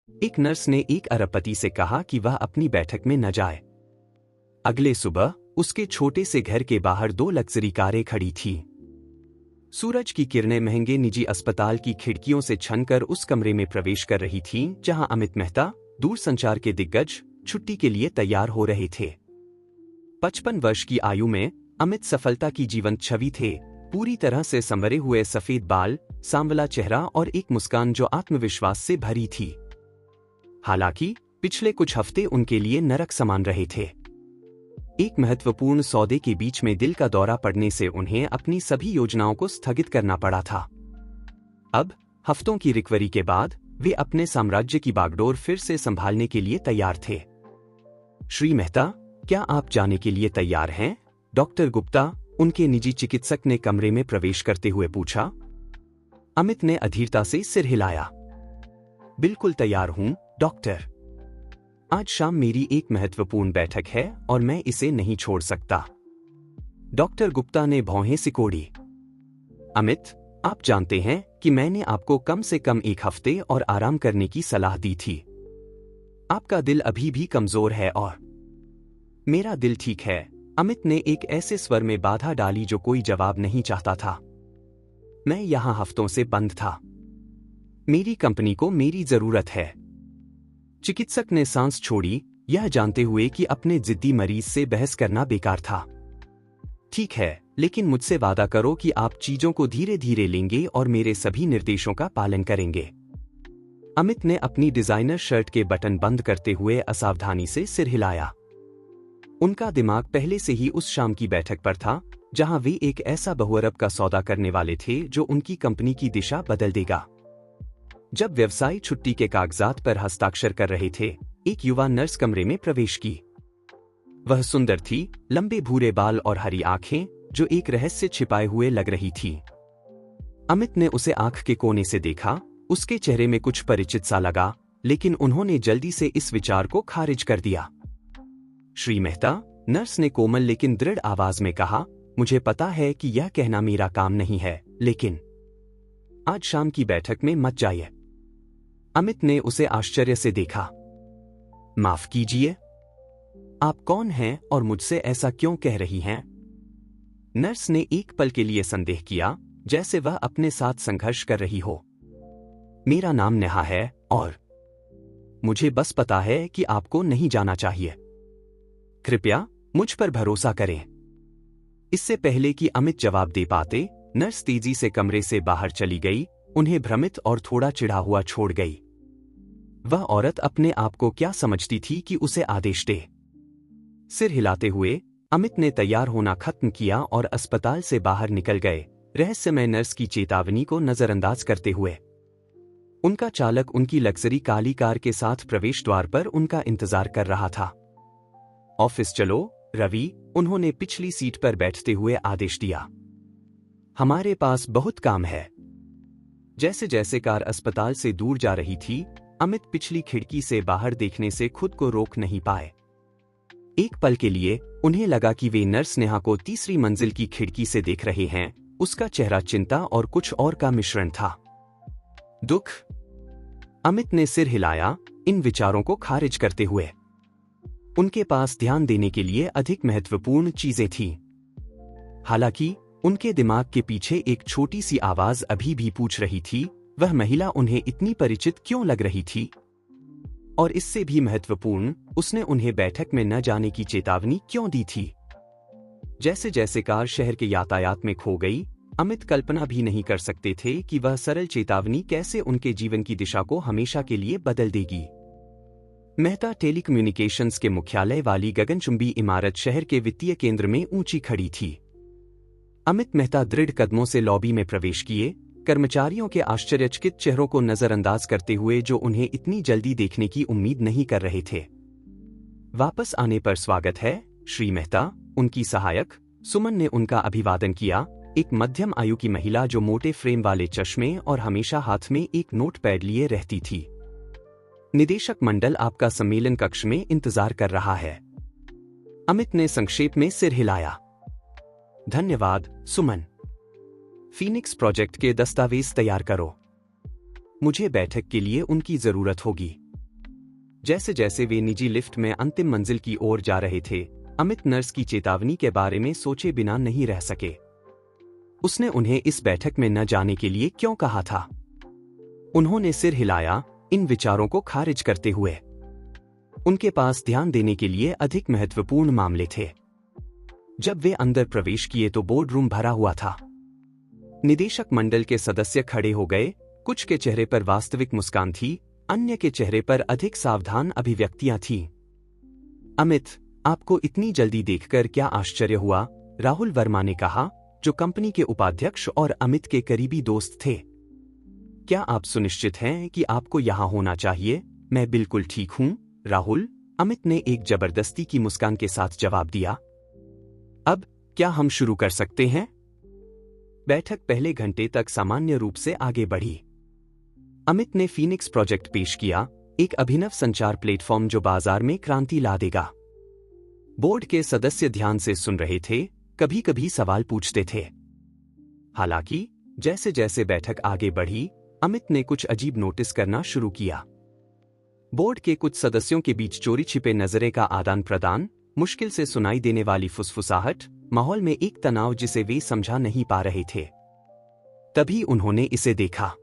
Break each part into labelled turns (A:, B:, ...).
A: एक नर्स ने एक अरबपति से कहा कि वह अपनी बैठक में न जाए। अगले सुबह उसके छोटे से घर के बाहर 2 लग्जरी कारें खड़ी थीं। सूरज की किरणें महंगे निजी अस्पताल की खिड़कियों से छनकर उस कमरे में प्रवेश कर रही थीं जहां अमित मेहता, दूरसंचार के दिग्गज, छुट्टी के लिए तैयार हो रहे थे। 55 वर्ष की आयु में अमित सफलता की जीवंत छवि थे, पूरी तरह से संवरे हुए सफेद बाल, सांवला चेहरा और एक मुस्कान जो आत्मविश्वास से भरी थी। हालांकि पिछले कुछ हफ्ते उनके लिए नरक समान रहे थे। एक महत्वपूर्ण सौदे के बीच में दिल का दौरा पड़ने से उन्हें अपनी सभी योजनाओं को स्थगित करना पड़ा था। अब हफ्तों की रिकवरी के बाद वे अपने साम्राज्य की बागडोर फिर से संभालने के लिए तैयार थे। श्री मेहता, क्या आप जाने के लिए तैयार हैं? डॉक्टर गुप्ता, उनके निजी चिकित्सक ने कमरे में प्रवेश करते हुए पूछा। अमित ने अधीरता से सिर हिलाया। बिल्कुल तैयार हूं, डॉक्टर। आज शाम मेरी एक महत्वपूर्ण बैठक है और मैं इसे नहीं छोड़ सकता। डॉक्टर गुप्ता ने भौहें सिकोड़ी। अमित, आप जानते हैं कि मैंने आपको कम से कम 1 हफ्ते और आराम करने की सलाह दी थी। आपका दिल अभी भी कमजोर है और मेरा दिल ठीक है। अमित ने एक ऐसे स्वर में बाधा डाली जो कोई जवाब नहीं चाहता था। मैं यहां हफ्तों से बंद था। मेरी कंपनी को मेरी जरूरत है। चिकित्सक ने सांस छोड़ी, यह जानते हुए कि अपने जिद्दी मरीज से बहस करना बेकार था। ठीक है, लेकिन मुझसे वादा करो कि आप चीजों को धीरे धीरे लेंगे और मेरे सभी निर्देशों का पालन करेंगे। अमित ने अपनी डिजाइनर शर्ट के बटन बंद करते हुए असावधानी से सिर हिलाया। उनका दिमाग पहले से ही उस शाम की बैठक पर था जहां वे एक ऐसा बहुअरब का सौदा करने वाले थे जो उनकी कंपनी की दिशा बदल देगा। जब व्यवसायी छुट्टी के कागजात पर हस्ताक्षर कर रहे थे, एक युवा नर्स कमरे में प्रवेश की। वह सुंदर थी, लंबे भूरे बाल और हरी आंखें जो एक रहस्य छिपाए हुए लग रही थी। अमित ने उसे आंख के कोने से देखा। उसके चेहरे में कुछ परिचित सा लगा, लेकिन उन्होंने जल्दी से इस विचार को खारिज कर दिया। श्री मेहता, नर्स ने कोमल लेकिन दृढ़ आवाज में कहा, मुझे पता है कि यह कहना मेरा काम नहीं है, लेकिन आज शाम की बैठक में मत जाइए। अमित ने उसे आश्चर्य से देखा। माफ कीजिए, आप कौन हैं और मुझसे ऐसा क्यों कह रही हैं? नर्स ने एक पल के लिए संदेह किया, जैसे वह अपने साथ संघर्ष कर रही हो। मेरा नाम नेहा है और मुझे बस पता है कि आपको नहीं जाना चाहिए। कृपया मुझ पर भरोसा करें। इससे पहले कि अमित जवाब दे पाते, नर्स तेजी से कमरे से बाहर चली गई, उन्हें भ्रमित और थोड़ा चिढ़ा हुआ छोड़ गई। वह औरत अपने आप को क्या समझती थी कि उसे आदेश दे? सिर हिलाते हुए अमित ने तैयार होना खत्म किया और अस्पताल से बाहर निकल गए, रहस्यमय नर्स की चेतावनी को नजरअंदाज करते हुए। उनका चालक उनकी लग्जरी काली कार के साथ प्रवेश द्वार पर उनका इंतजार कर रहा था। ऑफिस चलो, रवि, उन्होंने पिछली सीट पर बैठते हुए आदेश दिया। हमारे पास बहुत काम है। जैसे जैसे कार अस्पताल से दूर जा रही थी, अमित पिछली खिड़की से बाहर देखने से खुद को रोक नहीं पाए। एक पल के लिए उन्हें लगा कि वे नर्स नेहा को तीसरी मंजिल की खिड़की से देख रहे हैं। उसका चेहरा चिंता और कुछ और का मिश्रण था। दुख। अमित ने सिर हिलाया, इन विचारों को खारिज करते हुए। उनके पास ध्यान देने के लिए अधिक महत्वपूर्ण चीजें थीं। हालांकि उनके दिमाग के पीछे एक छोटी सी आवाज अभी भी पूछ रही थी, वह महिला उन्हें इतनी परिचित क्यों लग रही थी? और इससे भी महत्वपूर्ण, उसने उन्हें बैठक में न जाने की चेतावनी क्यों दी थी? जैसे जैसे कार शहर के यातायात में खो गई, अमित कल्पना भी नहीं कर सकते थे कि वह सरल चेतावनी कैसे उनके जीवन की दिशा को हमेशा के लिए बदल देगी। मेहता टेलीकम्युनिकेशंस के मुख्यालय वाली गगनचुंबी इमारत शहर के वित्तीय केंद्र में ऊंची खड़ी थी। अमित मेहता दृढ़ कदमों से लॉबी में प्रवेश किए, कर्मचारियों के आश्चर्यचकित चेहरों को नजरअंदाज करते हुए जो उन्हें इतनी जल्दी देखने की उम्मीद नहीं कर रहे थे। वापस आने पर स्वागत है, श्री मेहता, उनकी सहायक सुमन ने उनका अभिवादन किया, एक मध्यम आयु की महिला जो मोटे फ्रेम वाले चश्मे और हमेशा हाथ में एक नोटपैड लिए रहती थी। निदेशक मंडल आपका सम्मेलन कक्ष में इंतजार कर रहा है। अमित ने संक्षेप में सिर हिलाया। धन्यवाद, सुमन। फीनिक्स प्रोजेक्ट के दस्तावेज तैयार करो। मुझे बैठक के लिए उनकी जरूरत होगी। जैसे जैसे वे निजी लिफ्ट में अंतिम मंजिल की ओर जा रहे थे, अमित नर्स की चेतावनी के बारे में सोचे बिना नहीं रह सके। उसने उन्हें इस बैठक में न जाने के लिए क्यों कहा था? उन्होंने सिर हिलाया, इन विचारों को खारिज करते हुए। उनके पास ध्यान देने के लिए अधिक महत्वपूर्ण मामले थे। जब वे अंदर प्रवेश किए तो बोर्ड रूम भरा हुआ था। निदेशक मंडल के सदस्य खड़े हो गए। कुछ के चेहरे पर वास्तविक मुस्कान थी, अन्य के चेहरे पर अधिक सावधान अभिव्यक्तियां थीं। अमित, आपको इतनी जल्दी देखकर क्या आश्चर्य हुआ? राहुल वर्मा ने कहा, जो कंपनी के उपाध्यक्ष और अमित के करीबी दोस्त थे। क्या आप सुनिश्चित हैं कि आपको यहां होना चाहिए? मैं बिल्कुल ठीक हूं, राहुल, अमित ने एक जबरदस्ती की मुस्कान के साथ जवाब दिया। अब क्या हम शुरू कर सकते हैं? बैठक पहले घंटे तक सामान्य रूप से आगे बढ़ी। अमित ने फीनिक्स प्रोजेक्ट पेश किया, एक अभिनव संचार प्लेटफॉर्म जो बाजार में क्रांति ला देगा। बोर्ड के सदस्य ध्यान से सुन रहे थे, कभी कभी सवाल पूछते थे। हालांकि जैसे जैसे बैठक आगे बढ़ी, अमित ने कुछ अजीब नोटिस करना शुरू किया। बोर्ड के कुछ सदस्यों के बीच चोरी छिपे नजरें का आदान प्रदान, मुश्किल से सुनाई देने वाली फुसफुसाहट, माहौल में एक तनाव जिसे वे समझा नहीं पा रहे थे। तभी उन्होंने इसे देखा।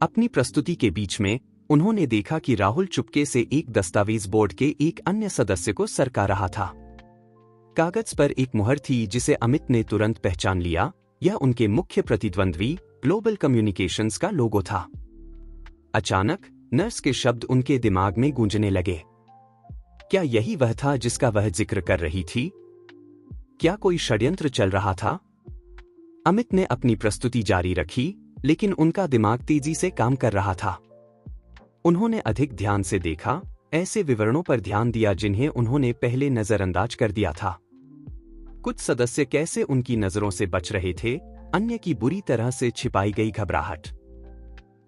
A: अपनी प्रस्तुति के बीच में उन्होंने देखा कि राहुल चुपके से एक दस्तावेज बोर्ड के एक अन्य सदस्य को सरका रहा था। कागज पर एक मुहर थी जिसे अमित ने तुरंत पहचान लिया। यह उनके मुख्य प्रतिद्वंद्वी ग्लोबल कम्युनिकेशंस का लोगो था। अचानक नर्स के शब्द उनके दिमाग में गूंजने लगे। क्या यही वह था जिसका वह जिक्र कर रही थी? क्या कोई षड्यंत्र चल रहा था? अमित ने अपनी प्रस्तुति जारी रखी, लेकिन उनका दिमाग तेजी से काम कर रहा था। उन्होंने अधिक ध्यान से देखा, ऐसे विवरणों पर ध्यान दिया जिन्हें उन्होंने पहले नजरअंदाज कर दिया था। कुछ सदस्य कैसे उनकी नजरों से बच रहे थे, अन्य की बुरी तरह से छिपाई गई घबराहट।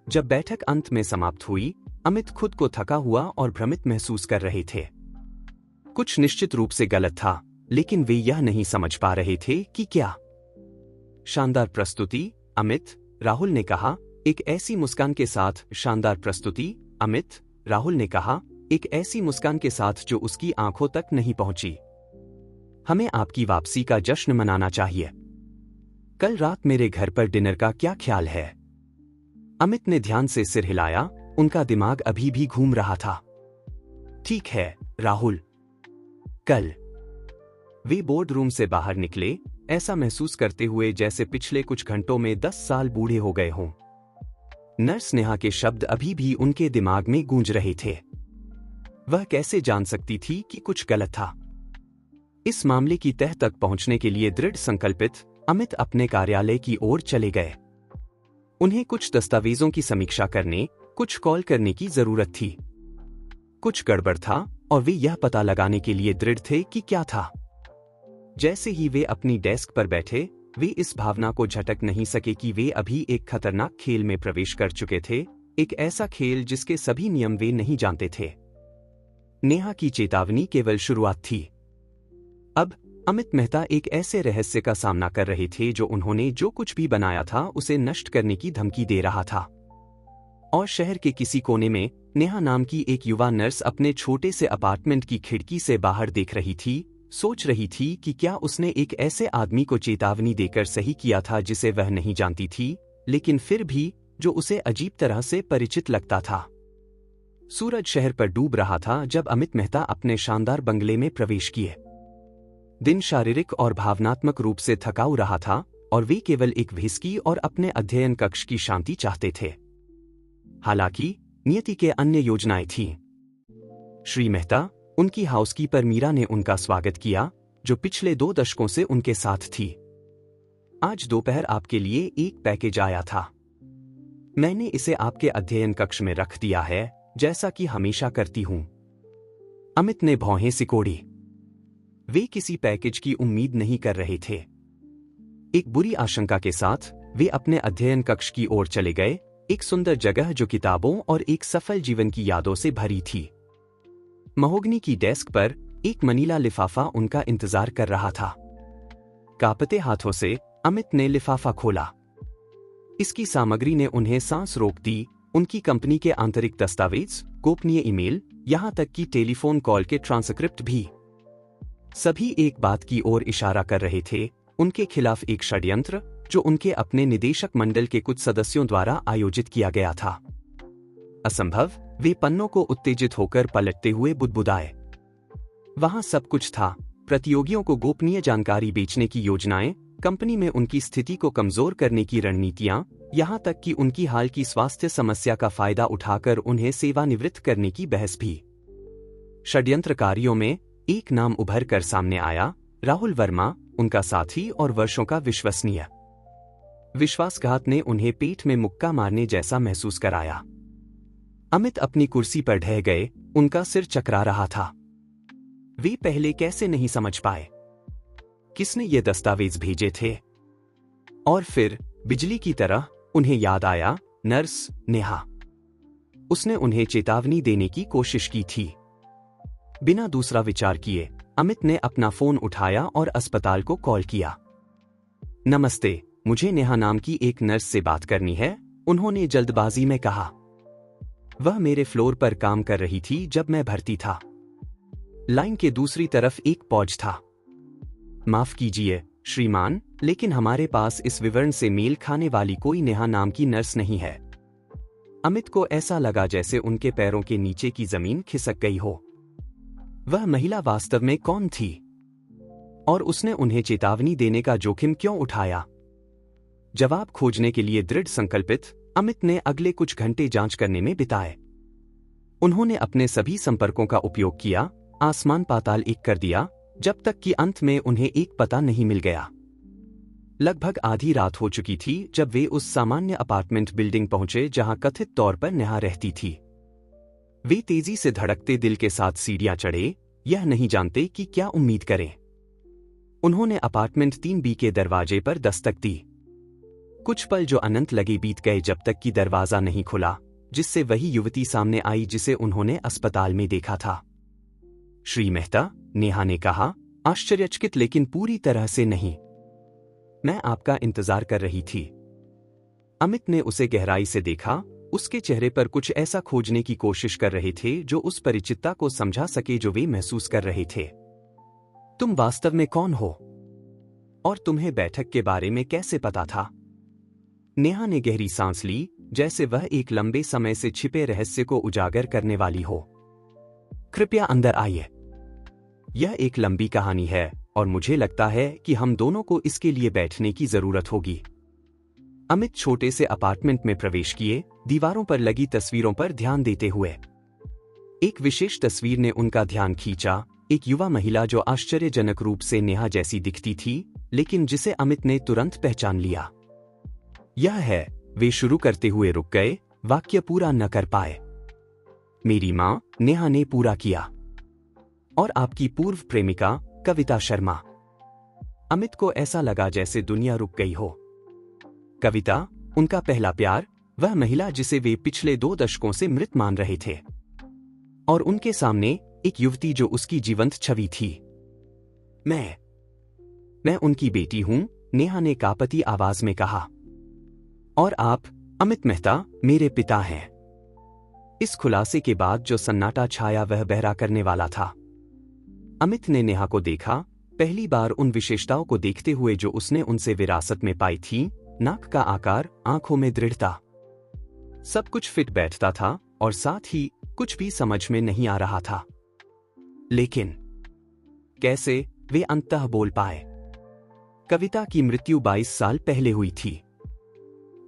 A: जब बैठक अंत में समाप्त हुई, अमित खुद को थका हुआ और भ्रमित महसूस कर रहे थे। कुछ निश्चित रूप से गलत था, लेकिन वे यह नहीं समझ पा रहे थे कि क्या। शानदार प्रस्तुति, अमित, राहुल ने कहा, एक ऐसी मुस्कान के साथ। शानदार प्रस्तुति, अमित, राहुल ने कहा, एक ऐसी मुस्कान के साथ जो उसकी आंखों तक नहीं पहुंची। हमें आपकी वापसी का जश्न मनाना चाहिए। कल रात मेरे घर पर डिनर का क्या ख्याल है? अमित ने ध्यान से सिर हिलाया, उनका दिमाग अभी भी घूम रहा था। ठीक है, राहुल। कल। वे बोर्ड रूम से बाहर निकले, ऐसा महसूस करते हुए जैसे पिछले कुछ घंटों में 10 साल बूढ़े हो गए हों। नर्स नेहा के शब्द अभी भी उनके दिमाग में गूंज रहे थे। वह कैसे जान सकती थी कि कुछ गलत था? इस मामले की तह तक पहुंचने के लिए दृढ़ संकल्पित, अमित अपने कार्यालय की ओर चले गए। उन्हें कुछ दस्तावेजों की समीक्षा करने, कुछ कॉल करने की जरूरत थी। कुछ गड़बड़ था और वे यह पता लगाने के लिए दृढ़ थे कि क्या था। जैसे ही वे अपनी डेस्क पर बैठे, वे इस भावना को झटक नहीं सके कि वे अभी एक खतरनाक खेल में प्रवेश कर चुके थे, एक ऐसा खेल जिसके सभी नियम वे नहीं जानते थे। नेहा की चेतावनी केवल शुरुआत थी। अब अमित मेहता एक ऐसे रहस्य का सामना कर रहे थे जो उन्होंने जो कुछ भी बनाया था उसे नष्ट करने की धमकी दे रहा था। और शहर के किसी कोने में नेहा नाम की एक युवा नर्स अपने छोटे से अपार्टमेंट की खिड़की से बाहर देख रही थी, सोच रही थी कि क्या उसने एक ऐसे आदमी को चेतावनी देकर सही किया था जिसे वह नहीं जानती थी, लेकिन फिर भी जो उसे अजीब तरह से परिचित लगता था। सूरज शहर पर डूब रहा था जब अमित मेहता अपने शानदार बंगले में प्रवेश किए। दिन शारीरिक और भावनात्मक रूप से थकाऊ रहा था और वे केवल एक व्हिस्की और अपने अध्ययन कक्ष की शांति चाहते थे। हालांकि नियति के अन्य योजनाएं थीं। श्री मेहता, उनकी हाउसकीपर मीरा ने उनका स्वागत किया, जो पिछले 2 दशकों से उनके साथ थी। आज दोपहर आपके लिए एक पैकेज आया था। मैंने इसे आपके अध्ययन कक्ष में रख दिया है, जैसा कि हमेशा करती हूं। अमित ने भौहें सिकोड़ी। वे किसी पैकेज की उम्मीद नहीं कर रहे थे। एक बुरी आशंका के साथ वे अपने अध्ययन कक्ष की ओर चले गए, एक सुंदर जगह जो किताबों और एक सफल जीवन की यादों से भरी थी। महोगनी की डेस्क पर एक मनीला लिफाफा उनका इंतजार कर रहा था। कांपते हाथों से अमित ने लिफाफा खोला। इसकी सामग्री ने उन्हें सांस रोक दी। उनकी कंपनी के आंतरिक दस्तावेज, गोपनीय ईमेल, यहां तक कि टेलीफोन कॉल के ट्रांसक्रिप्ट भी। सभी एक बात की ओर इशारा कर रहे थे, उनके खिलाफ एक षड्यंत्र जो उनके अपने निदेशक मंडल के कुछ सदस्यों द्वारा आयोजित किया गया था। असंभव, वे पन्नों को उत्तेजित होकर पलटते हुए बुदबुदाए। वहां सब कुछ था, प्रतियोगियों को गोपनीय जानकारी बेचने की योजनाएं, कंपनी में उनकी स्थिति को कमजोर करने की रणनीतियां, यहां तक कि उनकी हाल की स्वास्थ्य समस्या का फायदा उठाकर उन्हें सेवानिवृत्त करने की बहस भी। षड्यंत्रकारियों में एक नाम उभर कर सामने आया, राहुल वर्मा, उनका साथी और वर्षों का विश्वसनीय। विश्वासघात ने उन्हें पीठ में मुक्का मारने जैसा महसूस कराया। अमित अपनी कुर्सी पर ढह गए, उनका सिर चकरा रहा था। वे पहले कैसे नहीं समझ पाए? किसने ये दस्तावेज भेजे थे? और फिर बिजली की तरह उन्हें याद आया, नर्स नेहा। उसने उन्हें चेतावनी देने की कोशिश की थी। बिना दूसरा विचार किए अमित ने अपना फोन उठाया और अस्पताल को कॉल किया। नमस्ते, मुझे नेहा नाम की एक नर्स से बात करनी है, उन्होंने जल्दबाजी में कहा। वह मेरे फ्लोर पर काम कर रही थी जब मैं भर्ती था। लाइन के दूसरी तरफ एक पौज था। माफ कीजिए श्रीमान, लेकिन हमारे पास इस विवरण से मेल खाने वाली कोई नेहा नाम की नर्स नहीं है। अमित को ऐसा लगा जैसे उनके पैरों के नीचे की जमीन खिसक गई हो। वह महिला वास्तव में कौन थी? और उसने उन्हें चेतावनी देने का जोखिम क्यों उठाया? जवाब खोजने के लिए दृढ़ संकल्पित अमित ने अगले कुछ घंटे जांच करने में बिताए। उन्होंने अपने सभी संपर्कों का उपयोग किया, आसमान पाताल एक कर दिया, जब तक कि अंत में उन्हें एक पता नहीं मिल गया। लगभग आधी रात हो चुकी थी जब वे उस सामान्य अपार्टमेंट बिल्डिंग पहुंचे जहां कथित तौर पर नेहा रहती थी। वे तेजी से धड़कते दिल के साथ सीढ़ियां चढ़े, यह नहीं जानते कि क्या उम्मीद करें। उन्होंने अपार्टमेंट 3B के दरवाजे पर दस्तक दी। कुछ पल जो अनंत लगे बीत गए जब तक कि दरवाजा नहीं खुला, जिससे वही युवती सामने आई जिसे उन्होंने अस्पताल में देखा था। श्री मेहता, नेहा ने कहा, आश्चर्यचकित लेकिन पूरी तरह से नहीं। मैं आपका इंतजार कर रही थी। अमित ने उसे गहराई से देखा, उसके चेहरे पर कुछ ऐसा खोजने की कोशिश कर रहे थे जो उस परिचितता को समझा सके जो वे महसूस कर रहे थे। तुम वास्तव में कौन हो? और तुम्हें बैठक के बारे में कैसे पता था? नेहा ने गहरी सांस ली, जैसे वह एक लंबे समय से छिपे रहस्य को उजागर करने वाली हो। कृपया अंदर आइए। यह एक लंबी कहानी है और मुझे लगता है कि हम दोनों को इसके लिए बैठने की जरूरत होगी। अमित छोटे से अपार्टमेंट में प्रवेश किए, दीवारों पर लगी तस्वीरों पर ध्यान देते हुए। एक विशेष तस्वीर ने उनका ध्यान खींचा, एक युवा महिला जो आश्चर्यजनक रूप से नेहा जैसी दिखती थी, लेकिन जिसे अमित ने तुरंत पहचान लिया। यह है, वे शुरू करते हुए रुक गए, वाक्य पूरा न कर पाए। मेरी मां, नेहा ने पूरा किया। और आपकी पूर्व प्रेमिका कविता शर्मा। अमित को ऐसा लगा जैसे दुनिया रुक गई हो। कविता, उनका पहला प्यार, वह महिला जिसे वे पिछले 2 दशकों से मृत मान रहे थे। और उनके सामने एक युवती जो उसकी जीवंत छवि थी। मैं उनकी बेटी हूं, नेहा ने कांपती आवाज में कहा। और आप, अमित मेहता, मेरे पिता हैं। इस खुलासे के बाद जो सन्नाटा छाया वह बहरा करने वाला था। अमित ने नेहा को देखा, पहली बार उन विशेषताओं को देखते हुए जो उसने उनसे विरासत में पाई थी, नाक का आकार, आंखों में दृढ़ता। सब कुछ फिट बैठता था और साथ ही कुछ भी समझ में नहीं आ रहा था। लेकिन कैसे वे अंततः बोल पाए? कविता की मृत्यु 22 साल पहले हुई थी।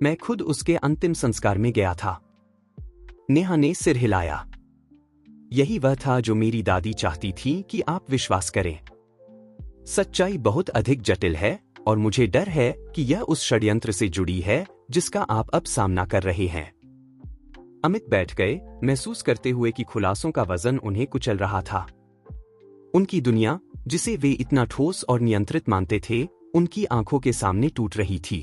A: मैं खुद उसके अंतिम संस्कार में गया था। नेहा ने सिर हिलाया। यही वह था जो मेरी दादी चाहती थी कि आप विश्वास करें। सच्चाई बहुत अधिक जटिल है और मुझे डर है कि यह उस षड्यंत्र से जुड़ी है जिसका आप अब सामना कर रहे हैं। अमित बैठ गए, महसूस करते हुए कि खुलासों का वजन उन्हें कुचल रहा था। उनकी दुनिया, जिसे वे इतना ठोस और नियंत्रित मानते थे, उनकी आंखों के सामने टूट रही थी।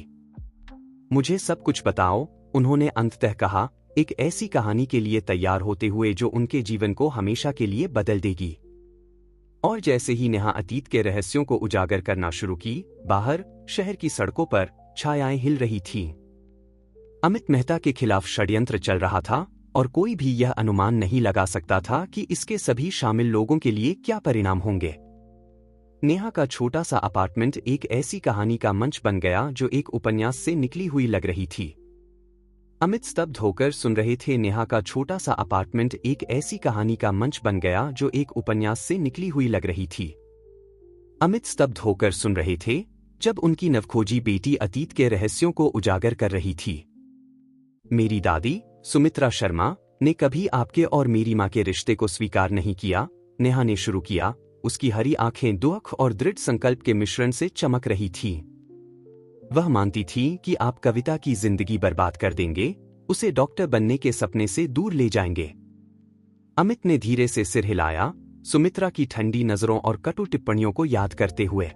A: मुझे सब कुछ बताओ, उन्होंने अंततः कहा, एक ऐसी कहानी के लिए तैयार होते हुए जो उनके जीवन को हमेशा के लिए बदल देगी। और जैसे ही नेहा अतीत के रहस्यों को उजागर करना शुरू की, बाहर शहर की सड़कों पर छायाएं हिल रही थीं। अमित मेहता के खिलाफ षड्यंत्र चल रहा था और कोई भी यह अनुमान नहीं लगा सकता था कि इसके सभी शामिल लोगों के लिए क्या परिणाम होंगे। नेहा का छोटा सा अपार्टमेंट एक ऐसी कहानी का मंच बन गया जो एक उपन्यास से निकली हुई लग रही थी। अमित स्तब्ध होकर सुन रहे थे। नेहा का छोटा सा अपार्टमेंट एक ऐसी कहानी का मंच बन गया जो एक उपन्यास से निकली हुई लग रही थी। अमित स्तब्ध होकर सुन रहे थे जब उनकी नवखोजी बेटी अतीत के रहस्यों को उजागर कर रही थी। मेरी दादी सुमित्रा शर्मा ने कभी आपके और मेरी मां के रिश्ते को स्वीकार नहीं किया, नेहा ने शुरू किया। उसकी हरी आंखें दुख और दृढ़ संकल्प के मिश्रण से चमक रही थीं। वह मानती थी कि आप कविता की जिंदगी बर्बाद कर देंगे, उसे डॉक्टर बनने के सपने से दूर ले जाएंगे। अमित ने धीरे से सिर हिलाया, सुमित्रा की ठंडी नजरों और कटु टिप्पणियों को याद करते हुए।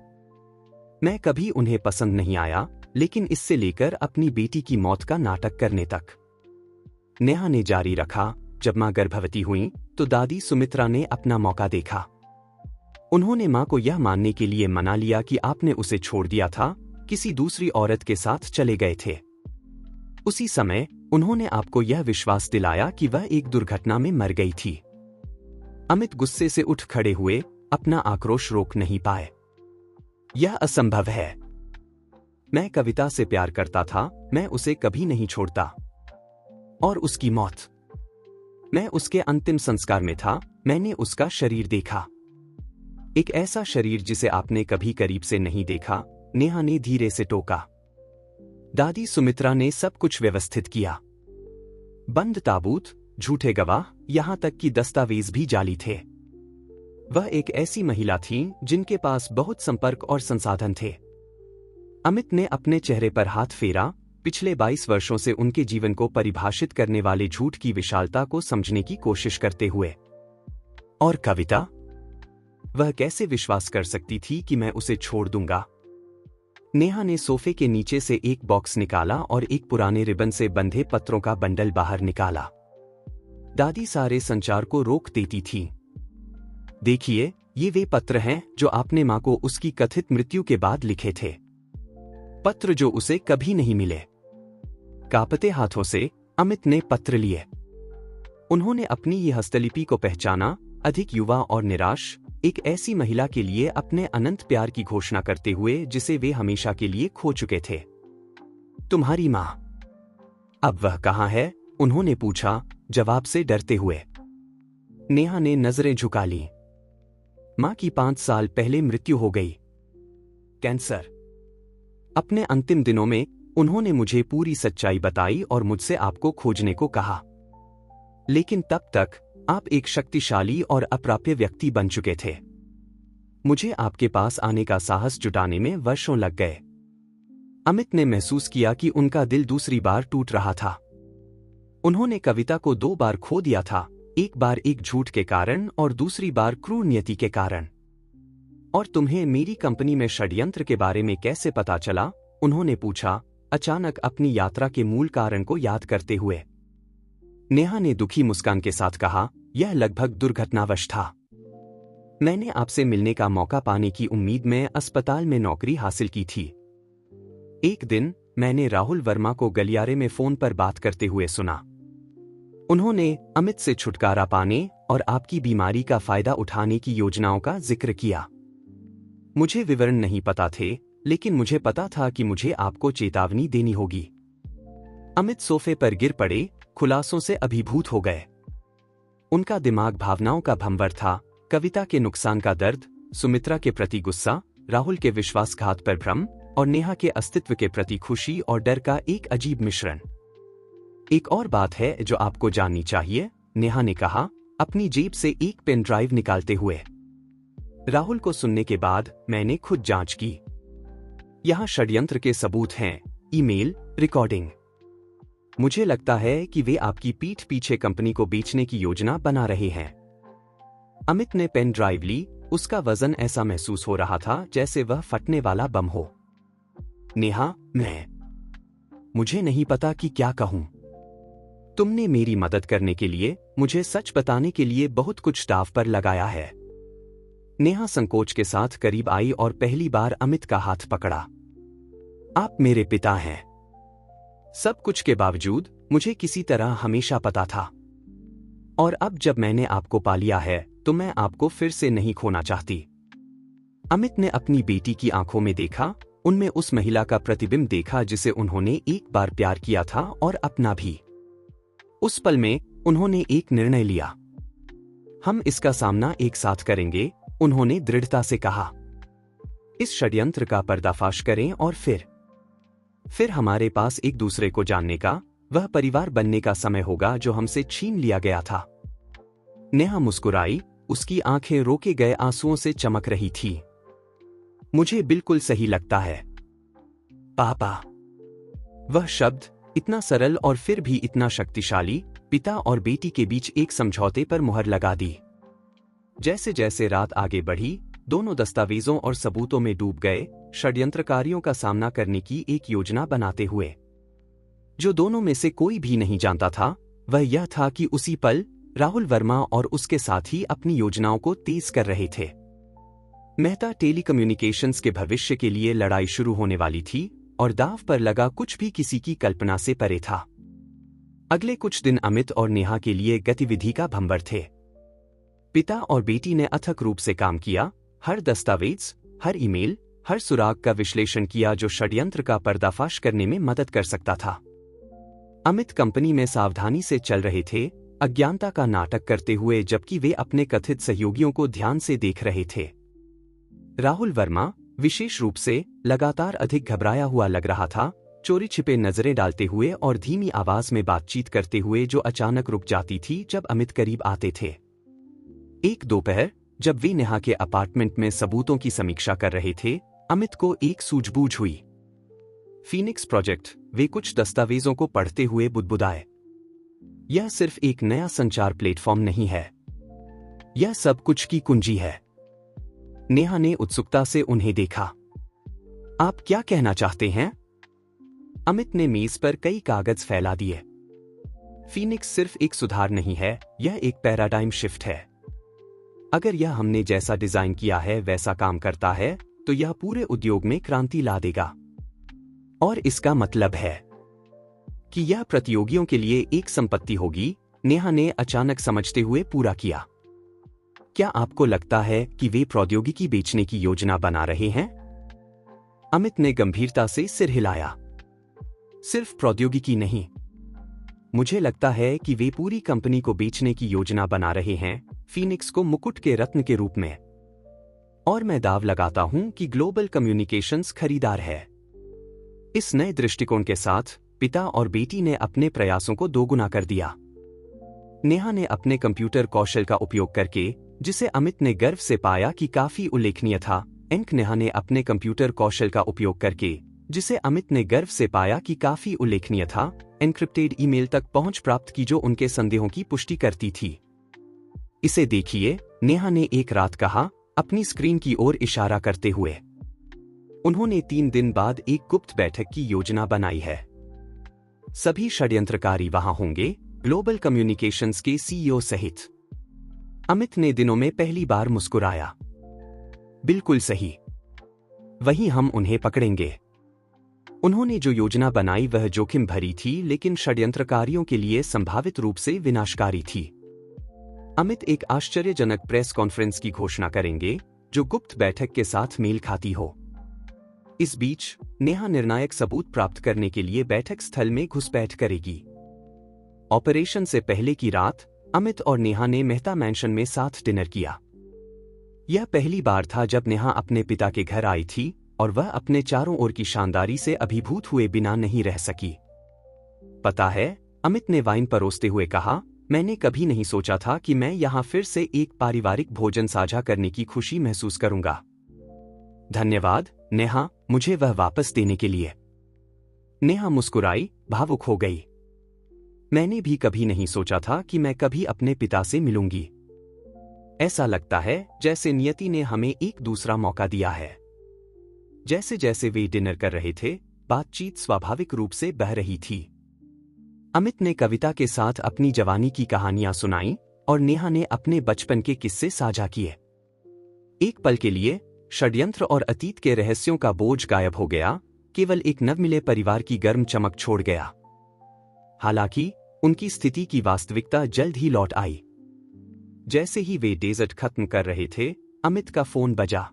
A: मैं कभी उन्हें पसंद नहीं आया, लेकिन इससे लेकर अपनी बेटी की मौत का नाटक करने तक। नेहा ने जारी रखा, जब मां गर्भवती हुई तो दादी सुमित्रा ने अपना मौका देखा। उन्होंने मां को यह मानने के लिए मना लिया कि आपने उसे छोड़ दिया था, किसी दूसरी औरत के साथ चले गए थे। उसी समय उन्होंने आपको यह विश्वास दिलाया कि वह एक दुर्घटना में मर गई थी। अमित गुस्से से उठ खड़े हुए, अपना आक्रोश रोक नहीं पाए। यह असंभव है। मैं कविता से प्यार करता था, मैं उसे कभी नहीं छोड़ता। और उसकी मौत, मैं उसके अंतिम संस्कार में था, मैंने उसका शरीर देखा। एक ऐसा शरीर जिसे आपने कभी करीब से नहीं देखा, नेहा ने धीरे से टोका। दादी सुमित्रा ने सब कुछ व्यवस्थित किया। बंद ताबूत, झूठे गवाह, यहां तक कि दस्तावेज भी जाली थे। वह एक ऐसी महिला थी जिनके पास बहुत संपर्क और संसाधन थे। अमित ने अपने चेहरे पर हाथ फेरा, पिछले 22 वर्षों से उनके जीवन को परिभाषित करने वाले झूठ की विशालता को समझने की कोशिश करते हुए। और कविता? वह कैसे विश्वास कर सकती थी कि मैं उसे छोड़ दूंगा? नेहा ने सोफे के नीचे से एक बॉक्स निकाला और एक पुराने रिबन से बंधे पत्रों का बंडल बाहर निकाला। दादी सारे संचार को रोक देती थी। देखिए, ये वे पत्र हैं जो आपने मां को उसकी कथित मृत्यु के बाद लिखे थे। पत्र जो उसे कभी नहीं मिले। कांपते हाथों से अमित ने पत्र लिए। उन्होंने अपनी ये हस्तलिपि को पहचाना, अधिक युवा और निराश, एक ऐसी महिला के लिए अपने अनंत प्यार की घोषणा करते हुए जिसे वे हमेशा के लिए खो चुके थे। तुम्हारी मां, अब वह कहां है? उन्होंने पूछा, जवाब से डरते हुए। नेहा ने नजरें झुका ली। मां की 5 साल पहले मृत्यु हो गई। कैंसर। अपने अंतिम दिनों में उन्होंने मुझे पूरी सच्चाई बताई और मुझसे आपको खोजने को कहा। लेकिन तब तक आप एक शक्तिशाली और अप्राप्य व्यक्ति बन चुके थे। मुझे आपके पास आने का साहस जुटाने में वर्षों लग गए। अमित ने महसूस किया कि उनका दिल दूसरी बार टूट रहा था। उन्होंने कविता को 2 बार खो दिया था, एक बार एक झूठ के कारण और दूसरी बार क्रूर नियति के कारण। और तुम्हें मेरी कंपनी में षड्यंत्र के बारे में कैसे पता चला? उन्होंने पूछा, अचानक अपनी यात्रा के मूल कारण को याद करते हुए। नेहा ने दुखी मुस्कान के साथ कहा, यह लगभग दुर्घटनावश था। मैंने आपसे मिलने का मौका पाने की उम्मीद में अस्पताल में नौकरी हासिल की थी। एक दिन मैंने राहुल वर्मा को गलियारे में फोन पर बात करते हुए सुना। उन्होंने अमित से छुटकारा पाने और आपकी बीमारी का फायदा उठाने की योजनाओं का जिक्र किया। मुझे विवरण नहीं पता थे, लेकिन मुझे पता था कि मुझे आपको चेतावनी देनी होगी। अमित सोफे पर गिर पड़े, खुलासों से अभिभूत हो गए। उनका दिमाग भावनाओं का भंवर था, कविता के नुकसान का दर्द, सुमित्रा के प्रति गुस्सा, राहुल के विश्वासघात पर भ्रम और नेहा के अस्तित्व के प्रति खुशी और डर का एक अजीब मिश्रण। एक और बात है जो आपको जाननी चाहिए, नेहा ने कहा, अपनी जेब से एक पेन ड्राइव निकालते हुए। राहुल को सुनने के बाद मैंने खुद जांच की। यहां षड्यंत्र के सबूत हैं, ईमेल, रिकॉर्डिंग। मुझे लगता है कि वे आपकी पीठ पीछे कंपनी को बेचने की योजना बना रहे हैं। अमित ने पेन ड्राइव ली, उसका वजन ऐसा महसूस हो रहा था जैसे वह फटने वाला बम हो। नेहा, मुझे नहीं पता कि क्या कहूं। तुमने मेरी मदद करने के लिए, मुझे सच बताने के लिए बहुत कुछ दांव पर लगाया है। नेहा संकोच के साथ करीब आई और पहली बार अमित का हाथ पकड़ा। आप मेरे पिता हैं। सब कुछ के बावजूद मुझे किसी तरह हमेशा पता था। और अब जब मैंने आपको पा लिया है तो मैं आपको फिर से नहीं खोना चाहती। अमित ने अपनी बेटी की आंखों में देखा, उनमें उस महिला का प्रतिबिंब देखा जिसे उन्होंने एक बार प्यार किया था और अपना भी। उस पल में उन्होंने एक निर्णय लिया। हम इसका सामना एक साथ करेंगे, उन्होंने दृढ़ता से कहा। इस षड्यंत्र का पर्दाफाश करें और फिर हमारे पास एक दूसरे को जानने का, वह परिवार बनने का समय होगा जो हमसे छीन लिया गया था। नेहा मुस्कुराई, उसकी आंखें रोके गए आंसुओं से चमक रही थी। मुझे बिल्कुल सही लगता है पापा। वह शब्द इतना सरल और फिर भी इतना शक्तिशाली, पिता और बेटी के बीच एक समझौते पर मुहर लगा दी। जैसे जैसे रात आगे बढ़ी, दोनों दस्तावेजों और सबूतों में डूब गए, षड्यंत्रकारियों का सामना करने की एक योजना बनाते हुए। जो दोनों में से कोई भी नहीं जानता था वह यह था कि उसी पल राहुल वर्मा और उसके साथी अपनी योजनाओं को तेज कर रहे थे। मेहता टेलीकम्युनिकेशंस के भविष्य के लिए लड़ाई शुरू होने वाली थी और दांव पर लगा कुछ भी किसी की कल्पना से परे था। अगले कुछ दिन अमित और नेहा के लिए गतिविधि का भंवर थे। पिता और बेटी ने अथक रूप से काम किया, हर दस्तावेज, हर ईमेल, हर सुराग का विश्लेषण किया जो षड्यंत्र का पर्दाफाश करने में मदद कर सकता था। अमित कंपनी में सावधानी से चल रहे थे, अज्ञानता का नाटक करते हुए, जबकि वे अपने कथित सहयोगियों को ध्यान से देख रहे थे। राहुल वर्मा विशेष रूप से लगातार अधिक घबराया हुआ लग रहा था, चोरी छिपे नजरें डालते हुए और धीमी आवाज में बातचीत करते हुए जो अचानक रुक जाती थी जब अमित करीब आते थे। एक दोपहर जब वे नेहा के अपार्टमेंट में सबूतों की समीक्षा कर रहे थे, अमित को एक सूझबूझ हुई। फीनिक्स प्रोजेक्ट, वे कुछ दस्तावेजों को पढ़ते हुए बुदबुदाए। यह सिर्फ एक नया संचार प्लेटफॉर्म नहीं है, यह सब कुछ की कुंजी है। नेहा ने उत्सुकता से उन्हें देखा। आप क्या कहना चाहते हैं? अमित ने मेज पर कई कागज फैला दिए। फीनिक्स सिर्फ एक सुधार नहीं है, यह एक पैराडाइम शिफ्ट है। अगर यह हमने जैसा डिजाइन किया है वैसा काम करता है तो यह पूरे उद्योग में क्रांति ला देगा। और इसका मतलब है कि यह प्रतियोगियों के लिए एक संपत्ति होगी, नेहा ने अचानक समझते हुए पूरा किया। क्या आपको लगता है कि वे प्रौद्योगिकी बेचने की योजना बना रहे हैं? अमित ने गंभीरता से सिर हिलाया। सिर्फ प्रौद्योगिकी नहीं, मुझे लगता है कि वे पूरी कंपनी को बेचने की योजना बना रहे हैं, फीनिक्स को मुकुट के रत्न के रूप में। और मैं दाव लगाता हूं कि ग्लोबल कम्युनिकेशंस खरीदार है। इस नए दृष्टिकोण के साथ पिता और बेटी ने अपने प्रयासों को दोगुना कर दिया। नेहा ने अपने कंप्यूटर कौशल का उपयोग करके, जिसे अमित ने गर्व से पाया कि काफी उल्लेखनीय था, नेहा ने अपने कंप्यूटर कौशल का उपयोग करके, जिसे अमित ने गर्व से पाया कि काफी उल्लेखनीय था, एन्क्रिप्टेड ईमेल तक पहुंच प्राप्त की जो उनके संदेहों की पुष्टि करती थी। इसे देखिए, नेहा ने एक रात कहा, अपनी स्क्रीन की ओर इशारा करते हुए। उन्होंने 3 दिन बाद एक गुप्त बैठक की योजना बनाई है। सभी षड्यंत्रकारी वहां होंगे, ग्लोबल कम्युनिकेशंस के सीईओ सहित। अमित ने दिनों में पहली बार मुस्कुराया। बिल्कुल सही, वहीं हम उन्हें पकड़ेंगे। उन्होंने जो योजना बनाई वह जोखिम भरी थी, लेकिन षड्यंत्रकारियों के लिए संभावित रूप से विनाशकारी थी। अमित एक आश्चर्यजनक प्रेस कॉन्फ्रेंस की घोषणा करेंगे जो गुप्त बैठक के साथ मेल खाती हो। इस बीच नेहा निर्णायक सबूत प्राप्त करने के लिए बैठक स्थल में घुसपैठ करेगी। ऑपरेशन से पहले की रात अमित और नेहा ने मेहता मैंशन में साथ डिनर किया। यह पहली बार था जब नेहा अपने पिता के घर आई थी और वह अपने चारों ओर की शानदारी से अभिभूत हुए बिना नहीं रह सकी। पता है, अमित ने वाइन परोसते हुए कहा, मैंने कभी नहीं सोचा था कि मैं यहां फिर से एक पारिवारिक भोजन साझा करने की खुशी महसूस करूंगा। धन्यवाद नेहा, मुझे वह वापस देने के लिए। नेहा मुस्कुराई, भावुक हो गई। मैंने भी कभी नहीं सोचा था कि मैं कभी अपने पिता से मिलूंगी। ऐसा लगता है जैसे नियति ने हमें एक दूसरा मौका दिया है। जैसे जैसे वे डिनर कर रहे थे, बातचीत स्वाभाविक रूप से बह रही थी। अमित ने कविता के साथ अपनी जवानी की कहानियां सुनाई और नेहा ने अपने बचपन के किस्से साझा किए। एक पल के लिए षड्यंत्र और अतीत के रहस्यों का बोझ गायब हो गया, केवल एक नवमिले परिवार की गर्म चमक छोड़ गया। हालांकि उनकी स्थिति की वास्तविकता जल्द ही लौट आई। जैसे ही वे डेजर्ट खत्म कर रहे थे, अमित का फोन बजा।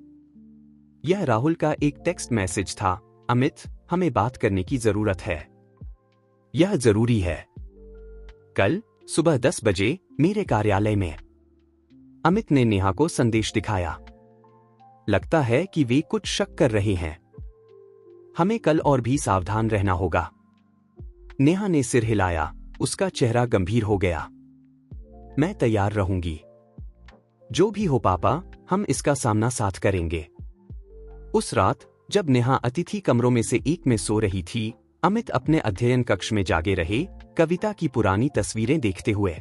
A: यह राहुल का एक टेक्स्ट मैसेज था। अमित, हमें बात करने की जरूरत है। यह जरूरी है। कल सुबह 10 बजे मेरे कार्यालय में। अमित ने नेहा को संदेश दिखाया। लगता है कि वे कुछ शक कर रहे हैं। हमें कल और भी सावधान रहना होगा। नेहा ने सिर हिलाया। उसका चेहरा गंभीर हो गया। मैं तैयार रहूंगी। जो भी हो पापा, हम इसका सामना साथ करेंगे। उस रात जब नेहा अतिथि कमरों में से एक में सो रही थी, अमित अपने अध्ययन कक्ष में जागे रहे, कविता की पुरानी तस्वीरें देखते हुए।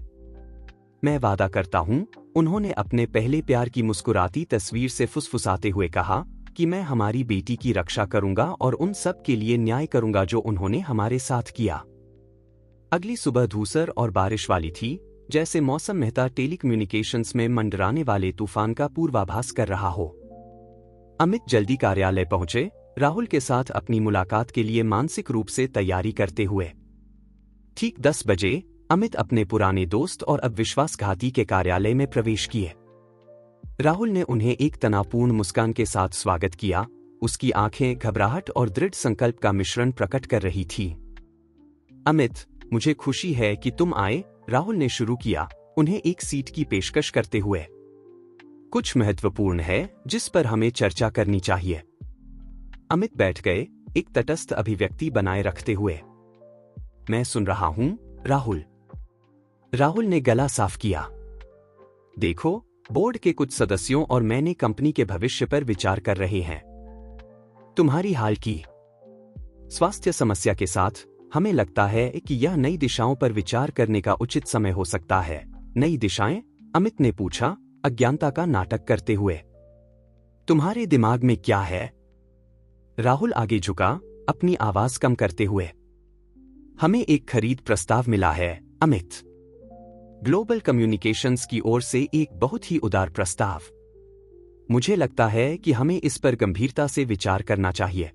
A: मैं वादा करता हूं, उन्होंने अपने पहले प्यार की मुस्कुराती तस्वीर से फुसफुसाते हुए कहा, कि मैं हमारी बेटी की रक्षा करूंगा और उन सब के लिए न्याय करूंगा जो उन्होंने हमारे साथ किया। अगली सुबह धूसर और बारिश वाली थी, जैसे मौसम मेहता टेलीकम्युनिकेशंस में मंडराने वाले तूफान का पूर्वाभास कर रहा हो। अमित जल्दी कार्यालय पहुंचे, राहुल के साथ अपनी मुलाकात के लिए मानसिक रूप से तैयारी करते हुए। ठीक 10 बजे अमित अपने पुराने दोस्त और अब विश्वासघाती के कार्यालय में प्रवेश किए। राहुल ने उन्हें एक तनावपूर्ण मुस्कान के साथ स्वागत किया। उसकी आंखें घबराहट और दृढ़ संकल्प का मिश्रण प्रकट कर रही थी। अमित, मुझे खुशी है कि तुम आए, राहुल ने शुरू किया, उन्हें एक सीट की पेशकश करते हुए। कुछ महत्वपूर्ण है जिस पर हमें चर्चा करनी चाहिए। अमित बैठ गए, एक तटस्थ अभिव्यक्ति बनाए रखते हुए। मैं सुन रहा हूं, राहुल। राहुल ने गला साफ किया। देखो, बोर्ड के कुछ सदस्यों और मैंने कंपनी के भविष्य पर विचार कर रहे हैं। तुम्हारी हाल की स्वास्थ्य समस्या के साथ हमें लगता है कि यह नई दिशाओं पर विचार करने का उचित समय हो सकता है। नई दिशाएं? अमित ने पूछा, अज्ञानता का नाटक करते हुए। तुम्हारे दिमाग में क्या है? राहुल आगे झुका, अपनी आवाज कम करते हुए। हमें एक खरीद प्रस्ताव मिला है, अमित। ग्लोबल कम्युनिकेशंस की ओर से एक बहुत ही उदार प्रस्ताव। मुझे लगता है कि हमें इस पर गंभीरता से विचार करना चाहिए।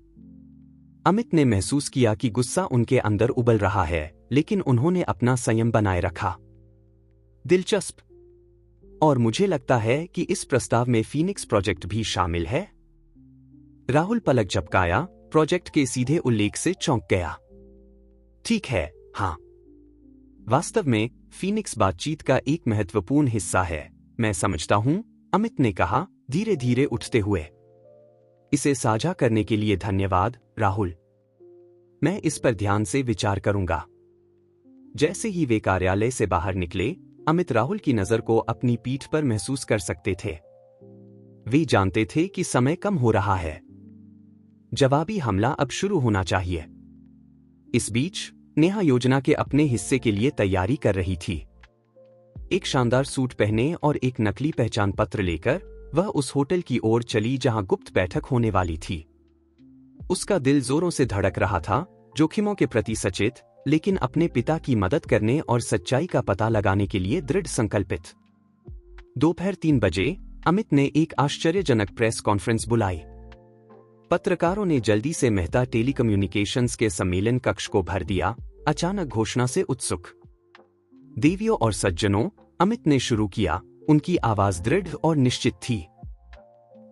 A: अमित ने महसूस किया कि गुस्सा उनके अंदर उबल रहा है, लेकिन उन्होंने अपना संयम बनाए रखा। दिलचस्प। और मुझे लगता है कि इस प्रस्ताव में फीनिक्स प्रोजेक्ट भी शामिल है। राहुल पलक झपकाया, प्रोजेक्ट के सीधे उल्लेख से चौंक गया। ठीक है, हां। वास्तव में फीनिक्स बातचीत का एक महत्वपूर्ण हिस्सा है, मैं समझता हूं, अमित ने कहा, धीरे धीरे उठते हुए। इसे साझा करने के लिए धन्यवाद, राहुल। मैं इस पर ध्यान से विचार करूंगा। जैसे ही वे कार्यालय से बाहर निकले, अमित राहुल की नजर को अपनी पीठ पर महसूस कर सकते थे। वे जानते थे कि समय कम हो रहा है। जवाबी हमला अब शुरू होना चाहिए। इस बीच नेहा योजना के अपने हिस्से के लिए तैयारी कर रही थी। एक शानदार सूट पहने और एक नकली पहचान पत्र लेकर वह उस होटल की ओर चली जहां गुप्त बैठक होने वाली थी। उसका दिल जोरों से धड़क रहा था, जोखिमों के प्रति सचेत, लेकिन अपने पिता की मदद करने और सच्चाई का पता लगाने के लिए दृढ़ संकल्पित। दोपहर 3 बजे अमित ने एक आश्चर्यजनक प्रेस कॉन्फ्रेंस बुलाई। पत्रकारों ने जल्दी से मेहता टेलीकम्युनिकेशंस के सम्मेलन कक्ष को भर दिया, अचानक घोषणा से उत्सुक। देवियों और सज्जनों, अमित ने शुरू किया, उनकी आवाज दृढ़ और निश्चित थी।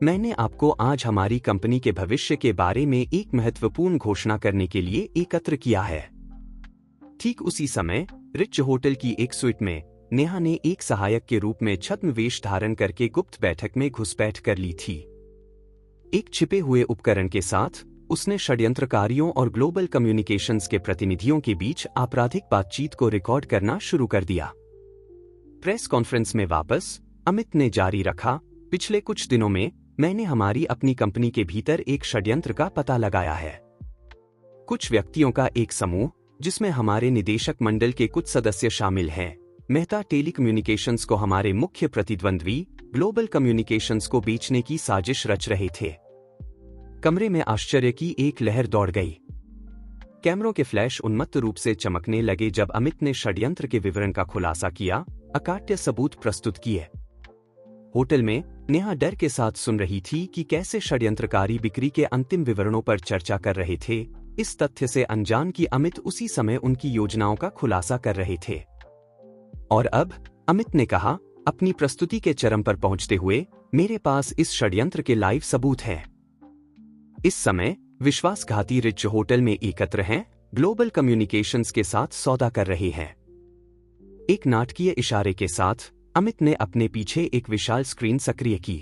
A: मैंने आपको आज हमारी कंपनी के भविष्य के बारे में एक महत्वपूर्ण घोषणा करने के लिए एकत्र किया है। ठीक उसी समय रिच होटल की एक स्वीट में नेहा ने एक सहायक के रूप में छद्म वेश धारण करके गुप्त बैठक में घुसपैठ कर ली थी। एक छिपे हुए उपकरण के साथ उसने षड्यंत्रकारियों और ग्लोबल कम्युनिकेशंस के प्रतिनिधियों के बीच आपराधिक बातचीत को रिकॉर्ड करना शुरू कर दिया। प्रेस कॉन्फ्रेंस में वापस अमित ने जारी रखा, पिछले कुछ दिनों में मैंने हमारी अपनी कंपनी के भीतर एक षड्यंत्र का पता लगाया है। कुछ व्यक्तियों का एक समूह, जिसमें हमारे निदेशक मंडल के कुछ सदस्य शामिल हैं, मेहता टेलीकम्युनिकेशंस को हमारे मुख्य प्रतिद्वंद्वी ग्लोबल कम्युनिकेशंस को बेचने की साजिश रच रहे थे। कमरे में आश्चर्य की एक लहर दौड़ गई। कैमरों के फ्लैश उन्मत्त रूप से चमकने लगे जब अमित ने षड्यंत्र के विवरण का खुलासा किया, अकाट्य सबूत प्रस्तुत किए। होटल में नेहा डर के साथ सुन रही थी कि कैसे षड्यंत्रकारी बिक्री के अंतिम विवरणों पर चर्चा कर रहे थे, इस तथ्य से अनजान कि अमित उसी समय उनकी योजनाओं का खुलासा कर रहे थे। और अब अमित ने कहा, अपनी प्रस्तुति के चरम पर पहुंचते हुए, मेरे पास इस षड्यंत्र के लाइव सबूत हैं। इस समय विश्वासघाती रिच होटल में एकत्र हैं, ग्लोबल कम्युनिकेशंस के साथ सौदा कर रहे हैं। एक नाटकीय इशारे के साथ अमित ने अपने पीछे एक विशाल स्क्रीन सक्रिय की।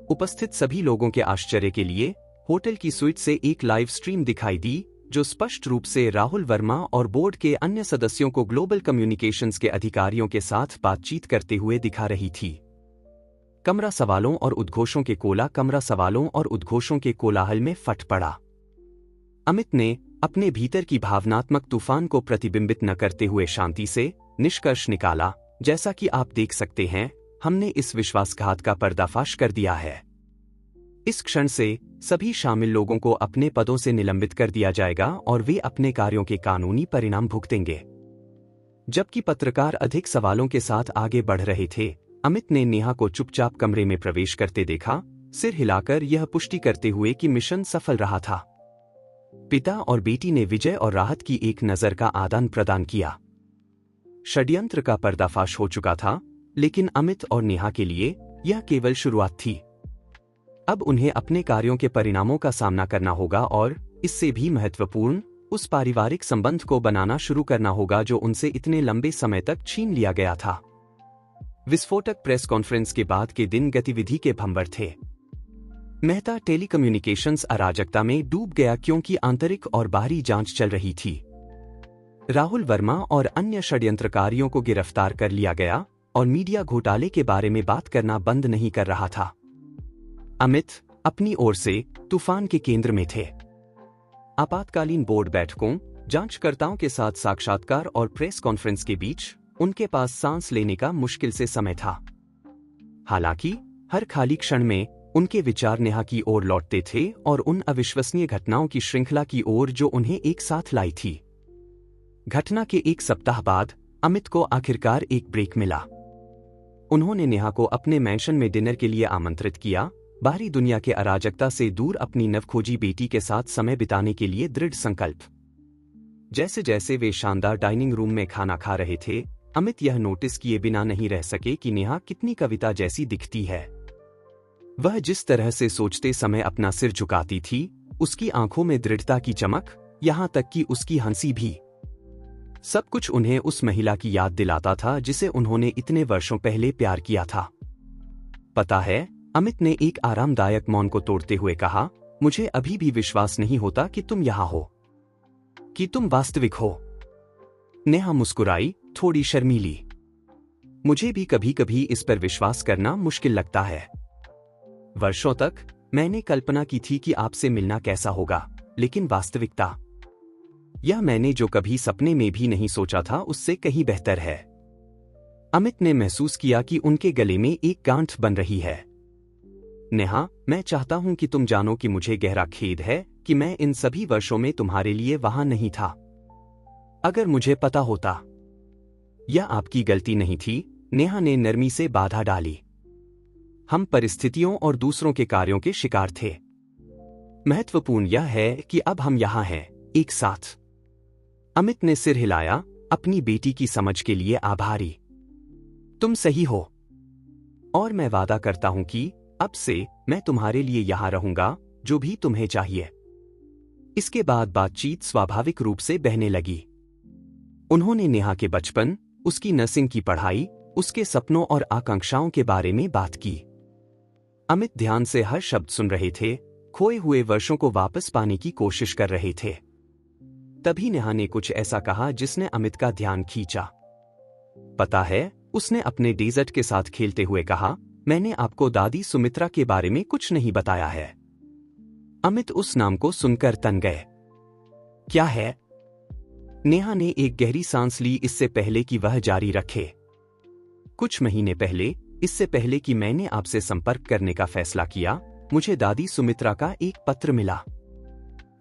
A: उपस्थित सभी लोगों के आश्चर्य के लिए होटल की स्वीट से एक लाइव स्ट्रीम दिखाई दी, जो स्पष्ट रूप से राहुल वर्मा और बोर्ड के अन्य सदस्यों को ग्लोबल कम्युनिकेशंस के अधिकारियों के साथ बातचीत करते हुए दिखा रही थी। कमरा सवालों और उद्घोषों के कोलाहल में फट पड़ा। अमित ने अपने भीतर की भावनात्मक तूफान को प्रतिबिंबित न करते हुए शांति से निष्कर्ष निकाला, जैसा कि आप देख सकते हैं, हमने इस विश्वासघात का पर्दाफाश कर दिया है। इस क्षण से सभी शामिल लोगों को अपने पदों से निलंबित कर दिया जाएगा और वे अपने कार्यों के कानूनी परिणाम भुगतेंगे। जबकि पत्रकार अधिक सवालों के साथ आगे बढ़ रहे थे, अमित ने नेहा को चुपचाप कमरे में प्रवेश करते देखा, सिर हिलाकर यह पुष्टि करते हुए कि मिशन सफल रहा था। पिता और बेटी ने विजय और राहत की एक नजर का आदान प्रदान किया। षड्यंत्र का पर्दाफाश हो चुका था, लेकिन अमित और नेहा के लिए यह केवल शुरुआत थी। अब उन्हें अपने कार्यों के परिणामों का सामना करना होगा और इससे भी महत्वपूर्ण, उस पारिवारिक संबंध को बनाना शुरू करना होगा जो उनसे इतने लंबे समय तक छीन लिया गया था। विस्फोटक प्रेस कॉन्फ्रेंस के बाद के दिन गतिविधि के भंवर थे। मेहता टेलीकम्युनिकेशंस अराजकता में डूब गया क्योंकि आंतरिक और बाहरी जांच चल रही थी। राहुल वर्मा और अन्य षड्यंत्रकारियों को गिरफ्तार कर लिया गया और मीडिया घोटाले के बारे में बात करना बंद नहीं कर रहा था। अमित अपनी ओर से तूफान के केंद्र में थे। आपातकालीन बोर्ड बैठकों, जांचकर्ताओं के साथ साक्षात्कार और प्रेस कॉन्फ्रेंस के बीच उनके पास सांस लेने का मुश्किल से समय था। हालांकि हर खाली क्षण में उनके विचार नेहा की ओर लौटते थे और उन अविश्वसनीय घटनाओं की श्रृंखला की ओर जो उन्हें एक साथ लाई थी। घटना के एक सप्ताह बाद अमित को आखिरकार एक ब्रेक मिला। उन्होंने नेहा को अपने मैंशन में डिनर के लिए आमंत्रित किया, बाहरी दुनिया के अराजकता से दूर अपनी नवखोजी बेटी के साथ समय बिताने के लिए दृढ़ संकल्प। जैसे जैसे वे शानदार डाइनिंग रूम में खाना खा रहे थे, अमित यह नोटिस किए बिना नहीं रह सके कि नेहा कितनी कविता जैसी दिखती है। वह जिस तरह से सोचते समय अपना सिर झुकाती थी, उसकी आंखों में दृढ़ता की चमक, यहां तक कि उसकी हंसी भी, सब कुछ उन्हें उस महिला की याद दिलाता था जिसे उन्होंने इतने वर्षों पहले प्यार किया था। पता है, अमित ने एक आरामदायक मौन को तोड़ते हुए कहा, मुझे अभी भी विश्वास नहीं होता कि तुम यहां हो, कि तुम वास्तविक हो। नेहा मुस्कुराई, थोड़ी शर्मीली। मुझे भी कभी कभी इस पर विश्वास करना मुश्किल लगता है। वर्षों तक मैंने कल्पना की थी कि आपसे मिलना कैसा होगा, लेकिन वास्तविकता, यह मैंने जो कभी सपने में भी नहीं सोचा था उससे कहीं बेहतर है। अमित ने महसूस किया कि उनके गले में एक गांठ बन रही है। नेहा, मैं चाहता हूं कि तुम जानो कि मुझे गहरा खेद है कि मैं इन सभी वर्षों में तुम्हारे लिए वहां नहीं था। अगर मुझे पता होता। यह आपकी गलती नहीं थी, नेहा ने नरमी से बाधा डाली। हम परिस्थितियों और दूसरों के कार्यों के शिकार थे। महत्वपूर्ण यह है कि अब हम यहां हैं, एक साथ। अमित ने सिर हिलाया, अपनी बेटी की समझ के लिए आभारी। तुम सही हो, और मैं वादा करता हूं कि अब से मैं तुम्हारे लिए यहां रहूंगा, जो भी तुम्हें चाहिए। इसके बाद बातचीत स्वाभाविक रूप से बहने लगी। उन्होंने नेहा के बचपन, उसकी नर्सिंग की पढ़ाई, उसके सपनों और आकांक्षाओं के बारे में बात की। अमित ध्यान से हर शब्द सुन रहे थे, खोए हुए वर्षों को वापस पाने की कोशिश कर रहे थे। तभी नेहा ने कुछ ऐसा कहा जिसने अमित का ध्यान खींचा। पता है, उसने अपने डेजर्ट के साथ खेलते हुए कहा, मैंने आपको दादी सुमित्रा के बारे में कुछ नहीं बताया है। अमित उस नाम को सुनकर तन गए। क्या है? नेहा ने एक गहरी सांस ली, इससे पहले कि वह जारी रखे। कुछ महीने पहले, इससे पहले कि मैंने आपसे संपर्क करने का फैसला किया, मुझे दादी सुमित्रा का एक पत्र मिला।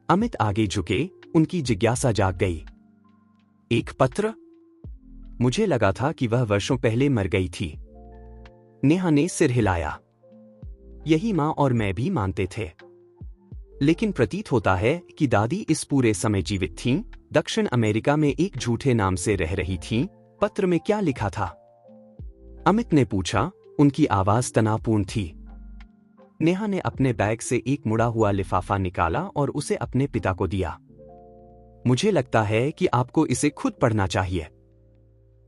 A: अमित आगे झुके, उनकी जिज्ञासा जाग गई। एक पत्र? मुझे लगा था कि वह वर्षों पहले मर गई थी। नेहा ने सिर हिलाया। यही मां और मैं भी मानते थे। लेकिन प्रतीत होता है कि दादी इस पूरे समय जीवित थीं, दक्षिण अमेरिका में एक झूठे नाम से रह रही थीं। पत्र में क्या लिखा था? अमित ने पूछा। उनकी आवाज तनावपूर्ण थी। नेहा ने अपने बैग से एक मुड़ा हुआ लिफाफा निकाला और उसे अपने पिता को दिया। मुझे लगता है कि आपको इसे खुद पढ़ना चाहिए।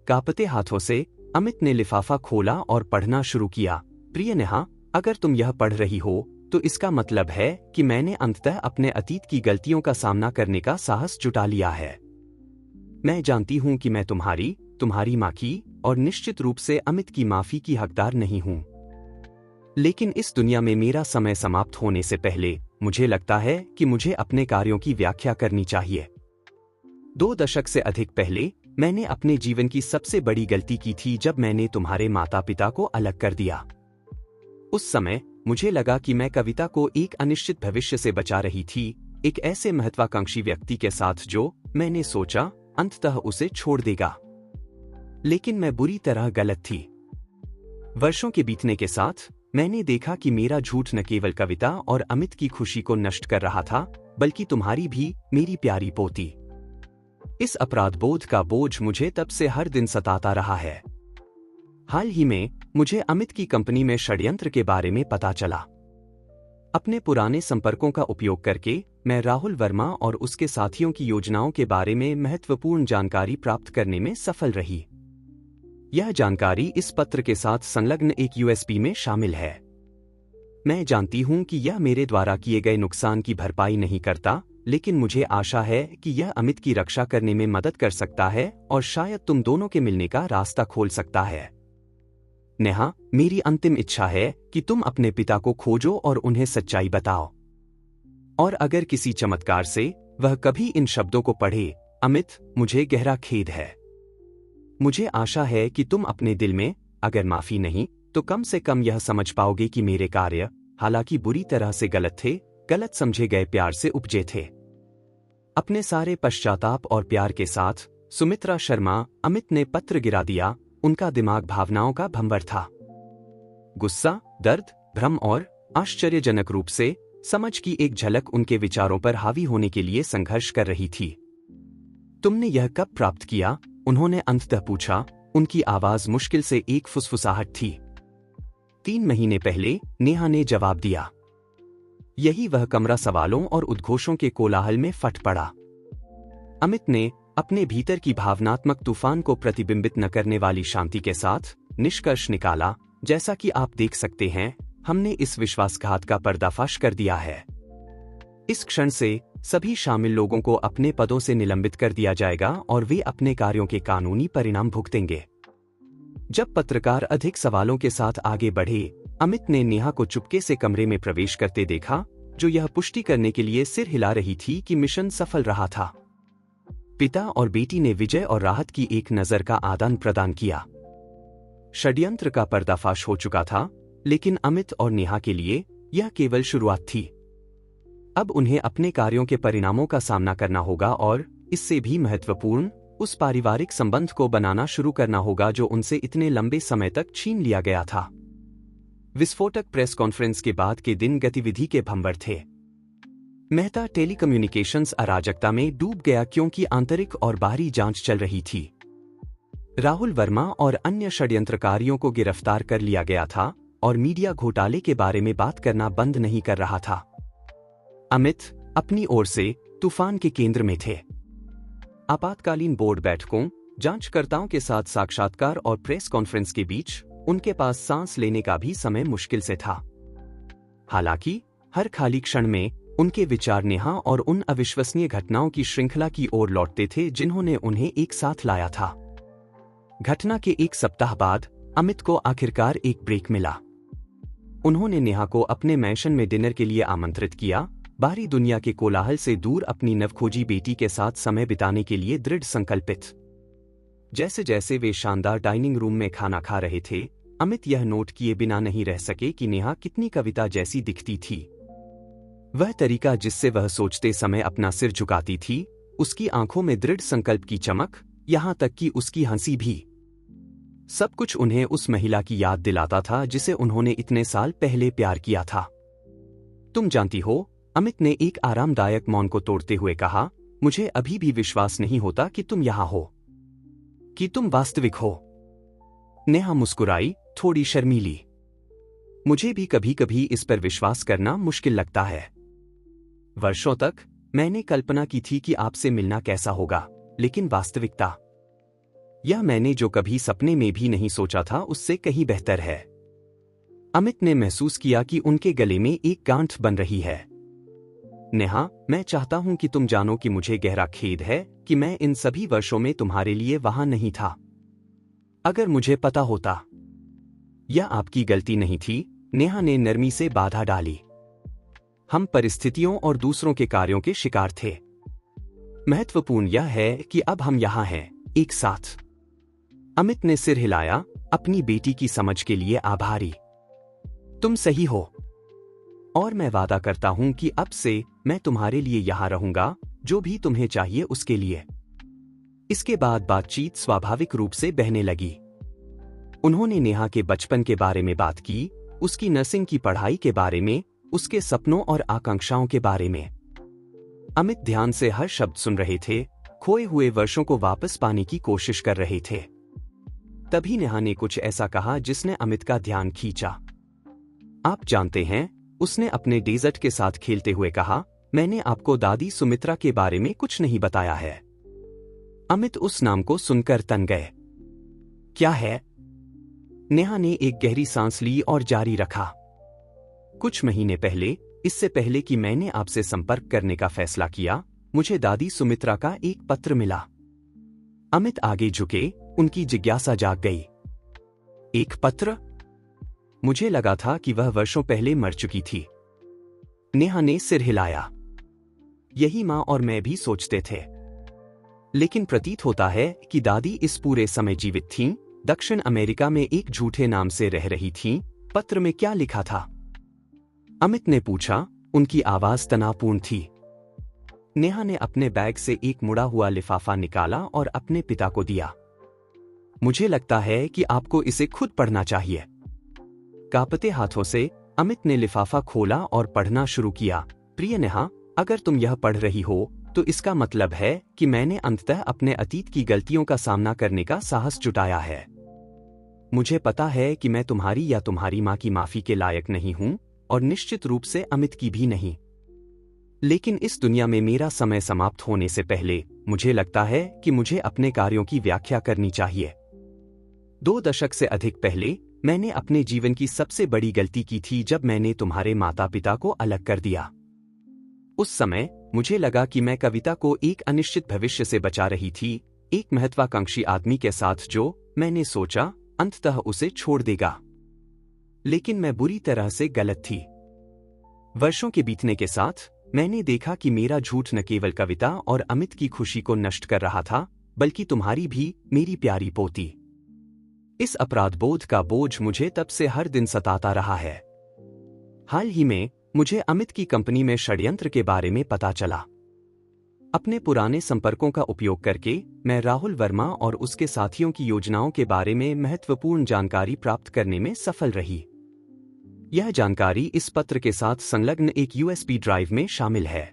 A: कांपते हाथों से अमित ने लिफाफा खोला और पढ़ना शुरू किया। प्रिय नेहा, अगर तुम यह पढ़ रही हो तो इसका मतलब है कि मैंने अंततः अपने अतीत की गलतियों का सामना करने का साहस जुटा लिया है। मैं जानती हूं कि मैं तुम्हारी मां की और निश्चित रूप से अमित की माफी की हकदार नहीं हूं। लेकिन इस दुनिया में मेरा समय समाप्त होने से पहले मुझे लगता है कि मुझे अपने कार्यों की व्याख्या करनी चाहिए। 2 दशक से अधिक पहले मैंने अपने जीवन की सबसे बड़ी गलती की थी जब मैंने तुम्हारे माता पिता को अलग कर दिया। उस समय मुझे लगा कि मैं कविता को एक अनिश्चित भविष्य से बचा रही थी, एक ऐसे महत्वाकांक्षी व्यक्ति के साथ जो, मैंने सोचा, अंततः उसे छोड़ देगा। लेकिन मैं बुरी तरह गलत थी। वर्षों के बीतने के साथ मैंने देखा कि मेरा झूठ न केवल कविता और अमित की खुशी को नष्ट कर रहा था, बल्कि तुम्हारी भी, मेरी प्यारी पोती। इस अपराधबोध का बोझ मुझे तब से हर दिन सताता रहा है। हाल ही में मुझे अमित की कंपनी में षड्यंत्र के बारे में पता चला। अपने पुराने संपर्कों का उपयोग करके मैं राहुल वर्मा और उसके साथियों की योजनाओं के बारे में महत्वपूर्ण जानकारी प्राप्त करने में सफल रही। यह जानकारी इस पत्र के साथ संलग्न एक यूएसबी में शामिल है। मैं जानती हूं कि यह मेरे द्वारा किए गए नुकसान की भरपाई नहीं करता, लेकिन मुझे आशा है कि यह अमित की रक्षा करने में मदद कर सकता है और शायद तुम दोनों के मिलने का रास्ता खोल सकता है। नेहा, मेरी अंतिम इच्छा है कि तुम अपने पिता को खोजो और उन्हें सच्चाई बताओ। और अगर किसी चमत्कार से वह कभी इन शब्दों को पढ़े, अमित, मुझे गहरा खेद है। मुझे आशा है कि तुम अपने दिल में, अगर माफी नहीं, तो कम से कम यह समझ पाओगे कि मेरे कार्य, हालांकि बुरी तरह से गलत थे, गलत समझे गए प्यार से उपजे थे। अपने सारे पश्चाताप और प्यार के साथ, सुमित्रा शर्मा। अमित ने पत्र गिरा दिया। उनका दिमाग भावनाओं का भंवर था। गुस्सा, दर्द, भ्रम और आश्चर्यजनक रूप से समझ की एक झलक उनके विचारों पर हावी होने के लिए संघर्ष कर रही थी। तुमने यह कब प्राप्त किया? उन्होंने अंततः पूछा। उनकी आवाज मुश्किल से एक फुसफुसाहट थी। 3 महीने पहले, नेहा ने जवाब दिया। यही वह कमरा सवालों और उद्घोषों के कोलाहल में फट पड़ा। अमित ने अपने भीतर की भावनात्मक तूफान को प्रतिबिंबित न करने वाली शांति के साथ निष्कर्ष निकाला। जैसा कि आप देख सकते हैं, हमने इस विश्वासघात का पर्दाफाश कर दिया है। इस क्षण से सभी शामिल लोगों को अपने पदों से निलंबित कर दिया जाएगा और वे अपने कार्यों के कानूनी परिणाम भुगतेंगे। जब पत्रकार अधिक सवालों के साथ आगे बढ़े, अमित ने नेहा को चुपके से कमरे में प्रवेश करते देखा, जो यह पुष्टि करने के लिए सिर हिला रही थी कि मिशन सफल रहा था। पिता और बेटी ने विजय और राहत की एक नजर का आदान प्रदान किया। षड्यंत्र का पर्दाफाश हो चुका था, लेकिन अमित और नेहा के लिए यह केवल शुरुआत थी। अब उन्हें अपने कार्यों के परिणामों का सामना करना होगा और, इससे भी महत्वपूर्ण, उस पारिवारिक संबंध को बनाना शुरू करना होगा जो उनसे इतने लंबे समय तक छीन लिया गया था। विस्फोटक प्रेस कॉन्फ्रेंस के बाद के दिन गतिविधि के भंवर थे। मेहता टेलीकम्युनिकेशंस अराजकता में डूब गया क्योंकि आंतरिक और बाहरी जांच चल रही थी। राहुल वर्मा और अन्य षड्यंत्रकारियों को गिरफ्तार कर लिया गया था और मीडिया घोटाले के बारे में बात करना बंद नहीं कर रहा था। अमित अपनी ओर से तूफान के केंद्र में थे। आपातकालीन बोर्ड बैठकों, जांचकर्ताओं के साथ साक्षात्कार और प्रेस कॉन्फ्रेंस के बीच उनके पास सांस लेने का भी समय मुश्किल से था। हालांकि हर खाली क्षण में उनके विचार नेहा और उन अविश्वसनीय घटनाओं की श्रृंखला की ओर लौटते थे जिन्होंने उन्हें एक साथ लाया था। घटना के 1 सप्ताह बाद अमित को आखिरकार एक ब्रेक मिला। उन्होंने नेहा को अपने मैंशन में डिनर के लिए आमंत्रित किया, बाहरी दुनिया के कोलाहल से दूर अपनी नवखोजी बेटी के साथ समय बिताने के लिए दृढ़ संकल्पित। जैसे जैसे वे शानदार डाइनिंग रूम में खाना खा रहे थे, अमित यह नोट किए बिना नहीं रह सके कि नेहा कितनी कविता जैसी दिखती थी। वह तरीका जिससे वह सोचते समय अपना सिर झुकाती थी, उसकी आंखों में दृढ़ संकल्प की चमक, यहां तक कि उसकी हंसी भी, सब कुछ उन्हें उस महिला की याद दिलाता था जिसे उन्होंने इतने साल पहले प्यार किया था। तुम जानती हो, अमित ने एक आरामदायक मौन को तोड़ते हुए कहा, मुझे अभी भी विश्वास नहीं होता कि तुम यहां हो, कि तुम वास्तविक हो। नेहा मुस्कुराई, थोड़ी शर्मीली। मुझे भी कभी कभी इस पर विश्वास करना मुश्किल लगता है। वर्षों तक मैंने कल्पना की थी कि आपसे मिलना कैसा होगा, लेकिन वास्तविकता, यह मैंने जो कभी सपने में भी नहीं सोचा था उससे कहीं बेहतर है। अमित ने महसूस किया कि उनके गले में एक गांठ बन रही है। नेहा, मैं चाहता हूं कि तुम जानो कि मुझे गहरा खेद है कि मैं इन सभी वर्षों में तुम्हारे लिए वहां नहीं था। अगर मुझे पता होता। यह आपकी गलती नहीं थी, नेहा ने नरमी से बाधा डाली। हम परिस्थितियों और दूसरों के कार्यों के शिकार थे। महत्वपूर्ण यह है कि अब हम यहां हैं, एक साथ। अमित ने सिर हिलाया, अपनी बेटी की समझ के लिए आभारी। तुम सही हो, और मैं वादा करता हूं कि अब से मैं तुम्हारे लिए यहां रहूंगा, जो भी तुम्हें चाहिए उसके लिए। इसके बाद बातचीत स्वाभाविक रूप से बहने लगी। उन्होंने नेहा के बचपन के बारे में बात की, उसकी नर्सिंग की पढ़ाई के बारे में, उसके सपनों और आकांक्षाओं के बारे में। अमित ध्यान से हर शब्द सुन रहे थे, खोए हुए वर्षों को वापस पाने की कोशिश कर रहे थे। तभी नेहा ने कुछ ऐसा कहा जिसने अमित का ध्यान खींचा। आप जानते हैं, उसने अपने डेजर्ट के साथ खेलते हुए कहा, मैंने आपको दादी सुमित्रा के बारे में कुछ नहीं बताया है। अमित उस नाम को सुनकर तन गए। क्या है? नेहा ने एक गहरी सांस ली और जारी रखा। कुछ महीने पहले, इससे पहले कि मैंने आपसे संपर्क करने का फैसला किया, मुझे दादी सुमित्रा का एक पत्र मिला। अमित आगे झुके, उनकी जिज्ञासा जाग गई। एक पत्र? मुझे लगा था कि वह वर्षों पहले मर चुकी थी। नेहा ने सिर हिलाया। यही मां और मैं भी सोचते थे। लेकिन प्रतीत होता है कि दादी इस पूरे समय जीवित थीं, दक्षिण अमेरिका में एक झूठे नाम से रह रही थीं। पत्र में क्या लिखा था? अमित ने पूछा, उनकी आवाज तनावपूर्ण थी। नेहा ने अपने बैग से एक मुड़ा हुआ लिफाफा निकाला और अपने पिता को दिया। मुझे लगता है कि आपको इसे खुद पढ़ना चाहिए। कांपते हाथों से अमित ने लिफाफा खोला और पढ़ना शुरू किया। प्रिय नेहा, अगर तुम यह पढ़ रही हो तो इसका मतलब है कि मैंने अंततः अपने अतीत की गलतियों का सामना करने का साहस जुटाया है। मुझे पता है कि मैं तुम्हारी या तुम्हारी मां की माफी के लायक नहीं हूं, और निश्चित रूप से अमित की भी नहीं। लेकिन इस दुनिया में मेरा समय समाप्त होने से पहले मुझे लगता है कि मुझे अपने कार्यों की व्याख्या करनी चाहिए। 2 दशक से अधिक पहले मैंने अपने जीवन की सबसे बड़ी गलती की थी जब मैंने तुम्हारे माता पिता को अलग कर दिया। उस समय मुझे लगा कि मैं कविता को एक अनिश्चित भविष्य से बचा रही थी, एक महत्वाकांक्षी आदमी के साथ जो, मैंने सोचा, अंततः उसे छोड़ देगा। लेकिन मैं बुरी तरह से गलत थी। वर्षों के बीतने के साथ मैंने देखा कि मेरा झूठ न केवल कविता और अमित की खुशी को नष्ट कर रहा था, बल्कि तुम्हारी भी, मेरी प्यारी पोती। इस अपराधबोध का बोझ मुझे तब से हर दिन सताता रहा है। हाल ही में मुझे अमित की कंपनी में षड्यंत्र के बारे में पता चला। अपने पुराने संपर्कों का उपयोग करके मैं राहुल वर्मा और उसके साथियों की योजनाओं के बारे में महत्वपूर्ण जानकारी प्राप्त करने में सफल रही। यह जानकारी इस पत्र के साथ संलग्न एक यूएसबी ड्राइव में शामिल है।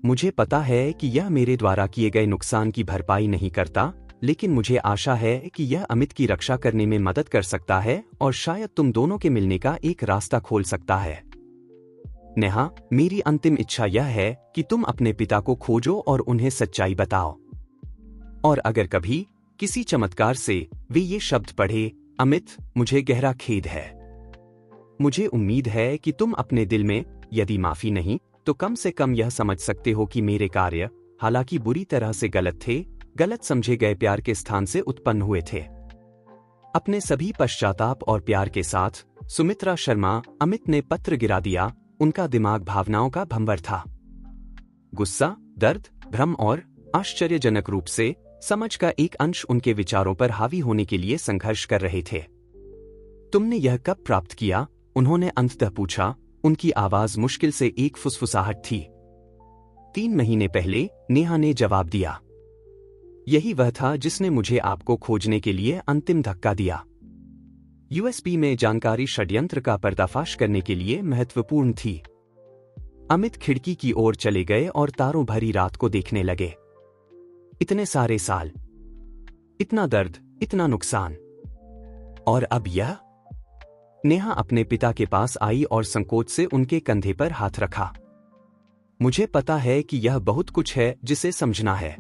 A: मुझे पता है कि यह मेरे द्वारा किए गए नुकसान की भरपाई नहीं करता, लेकिन मुझे आशा है कि यह अमित की रक्षा करने में मदद कर सकता है और शायद तुम दोनों के मिलने का एक रास्ता खोल सकता है। नेहा, मेरी अंतिम इच्छा यह है कि तुम अपने पिता को खोजो और उन्हें सच्चाई बताओ। और अगर कभी किसी चमत्कार से वे ये शब्द पढ़े, अमित, मुझे गहरा खेद है। मुझे उम्मीद है कि तुम अपने दिल में, यदि माफी नहीं तो कम से कम यह समझ सकते हो कि मेरे कार्य, हालांकि बुरी तरह से गलत थे, गलत समझे गए प्यार के स्थान से उत्पन्न हुए थे। अपने सभी पश्चाताप और प्यार के साथ, सुमित्रा शर्मा। अमित ने पत्र गिरा दिया। उनका दिमाग भावनाओं का भंवर था। गुस्सा, दर्द, भ्रम और आश्चर्यजनक रूप से समझ का एक अंश उनके विचारों पर हावी होने के लिए संघर्ष कर रहे थे। तुमने यह कब प्राप्त किया? उन्होंने अंततः पूछा। उनकी आवाज मुश्किल से एक फुसफुसाहट थी। 3 महीने पहले, नेहा ने जवाब दिया। यही वह था जिसने मुझे आपको खोजने के लिए अंतिम धक्का दिया। यूएसबी में जानकारी षड्यंत्र का पर्दाफाश करने के लिए महत्वपूर्ण थी। अमित खिड़की की ओर चले गए और तारों भरी रात को देखने लगे। इतने सारे साल, इतना दर्द, इतना नुकसान, और अब यह। नेहा अपने पिता के पास आई और संकोच से उनके कंधे पर हाथ रखा। मुझे पता है कि यह बहुत कुछ है जिसे समझना है,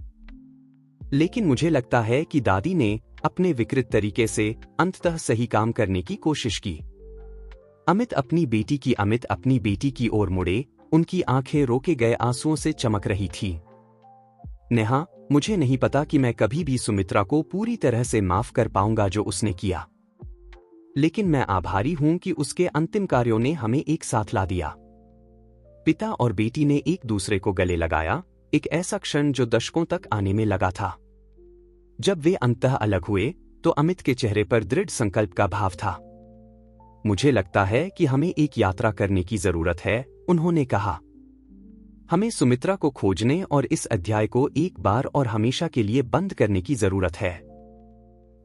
A: लेकिन मुझे लगता है कि दादी ने अपने विकृत तरीके से अंततः सही काम करने की कोशिश की। अमित अपनी बेटी की ओर मुड़े, उनकी आंखें रोके गए आंसुओं से चमक रही थी। नेहा, मुझे नहीं पता कि मैं कभी भी सुमित्रा को पूरी तरह से माफ कर पाऊंगा जो उसने किया, लेकिन मैं आभारी हूं कि उसके अंतिम कार्यों ने हमें एक साथ ला दिया। पिता और बेटी ने एक दूसरे को गले लगाया, एक ऐसा क्षण जो दशकों तक आने में लगा था। जब वे अंततः अलग हुए तो अमित के चेहरे पर दृढ़ संकल्प का भाव था। मुझे लगता है कि हमें एक यात्रा करने की जरूरत है, उन्होंने कहा। हमें सुमित्रा को खोजने और इस अध्याय को एक बार और हमेशा के लिए बंद करने की जरूरत है।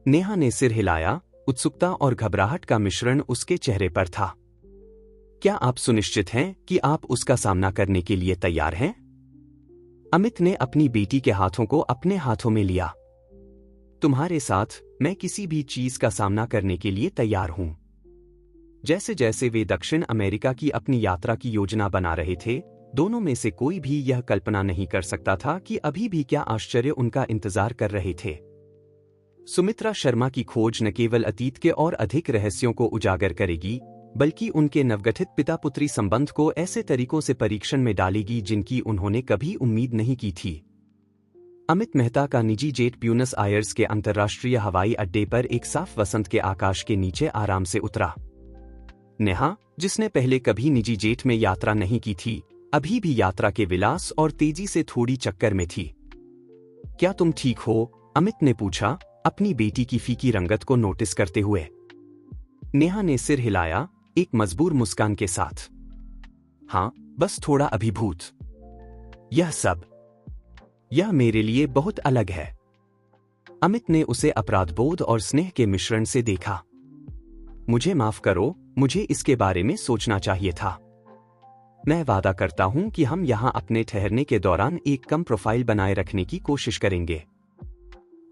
A: नेहा ने सिर हिलाया, उत्सुकता और घबराहट का मिश्रण उसके चेहरे पर था। क्या आप सुनिश्चित हैं कि आप उसका सामना करने के लिए तैयार हैं? अमित ने अपनी बेटी के हाथों को अपने हाथों में लिया। तुम्हारे साथ मैं किसी भी चीज का सामना करने के लिए तैयार हूं। जैसे जैसे वे दक्षिण अमेरिका की अपनी यात्रा की योजना बना रहे थे, दोनों में से कोई भी यह कल्पना नहीं कर सकता था कि अभी भी क्या आश्चर्य उनका इंतजार कर रहे थे। सुमित्रा शर्मा की खोज न केवल अतीत के और अधिक रहस्यों को उजागर करेगी, बल्कि उनके नवगठित पिता पुत्री संबंध को ऐसे तरीकों से परीक्षण में डालेगी जिनकी उन्होंने कभी उम्मीद नहीं की थी। अमित मेहता का निजी जेट ब्यूनस आयर्स के अंतर्राष्ट्रीय हवाई अड्डे पर एक साफ वसंत के आकाश के नीचे आराम से उतरा। नेहा, जिसने पहले कभी निजी जेट में यात्रा नहीं की थी, अभी भी यात्रा के विलास और तेजी से थोड़ी चक्कर में थी। क्या तुम ठीक हो? अमित ने पूछा, अपनी बेटी की फीकी रंगत को नोटिस करते हुए। नेहा ने सिर हिलाया, एक मजबूर मुस्कान के साथ। हां, बस थोड़ा अभिभूत। यह मेरे लिए बहुत अलग है। अमित ने उसे अपराधबोध और स्नेह के मिश्रण से देखा। मुझे माफ करो, मुझे इसके बारे में सोचना चाहिए था। मैं वादा करता हूं कि हम यहां अपने ठहरने के दौरान एक कम प्रोफाइल बनाए रखने की कोशिश करेंगे।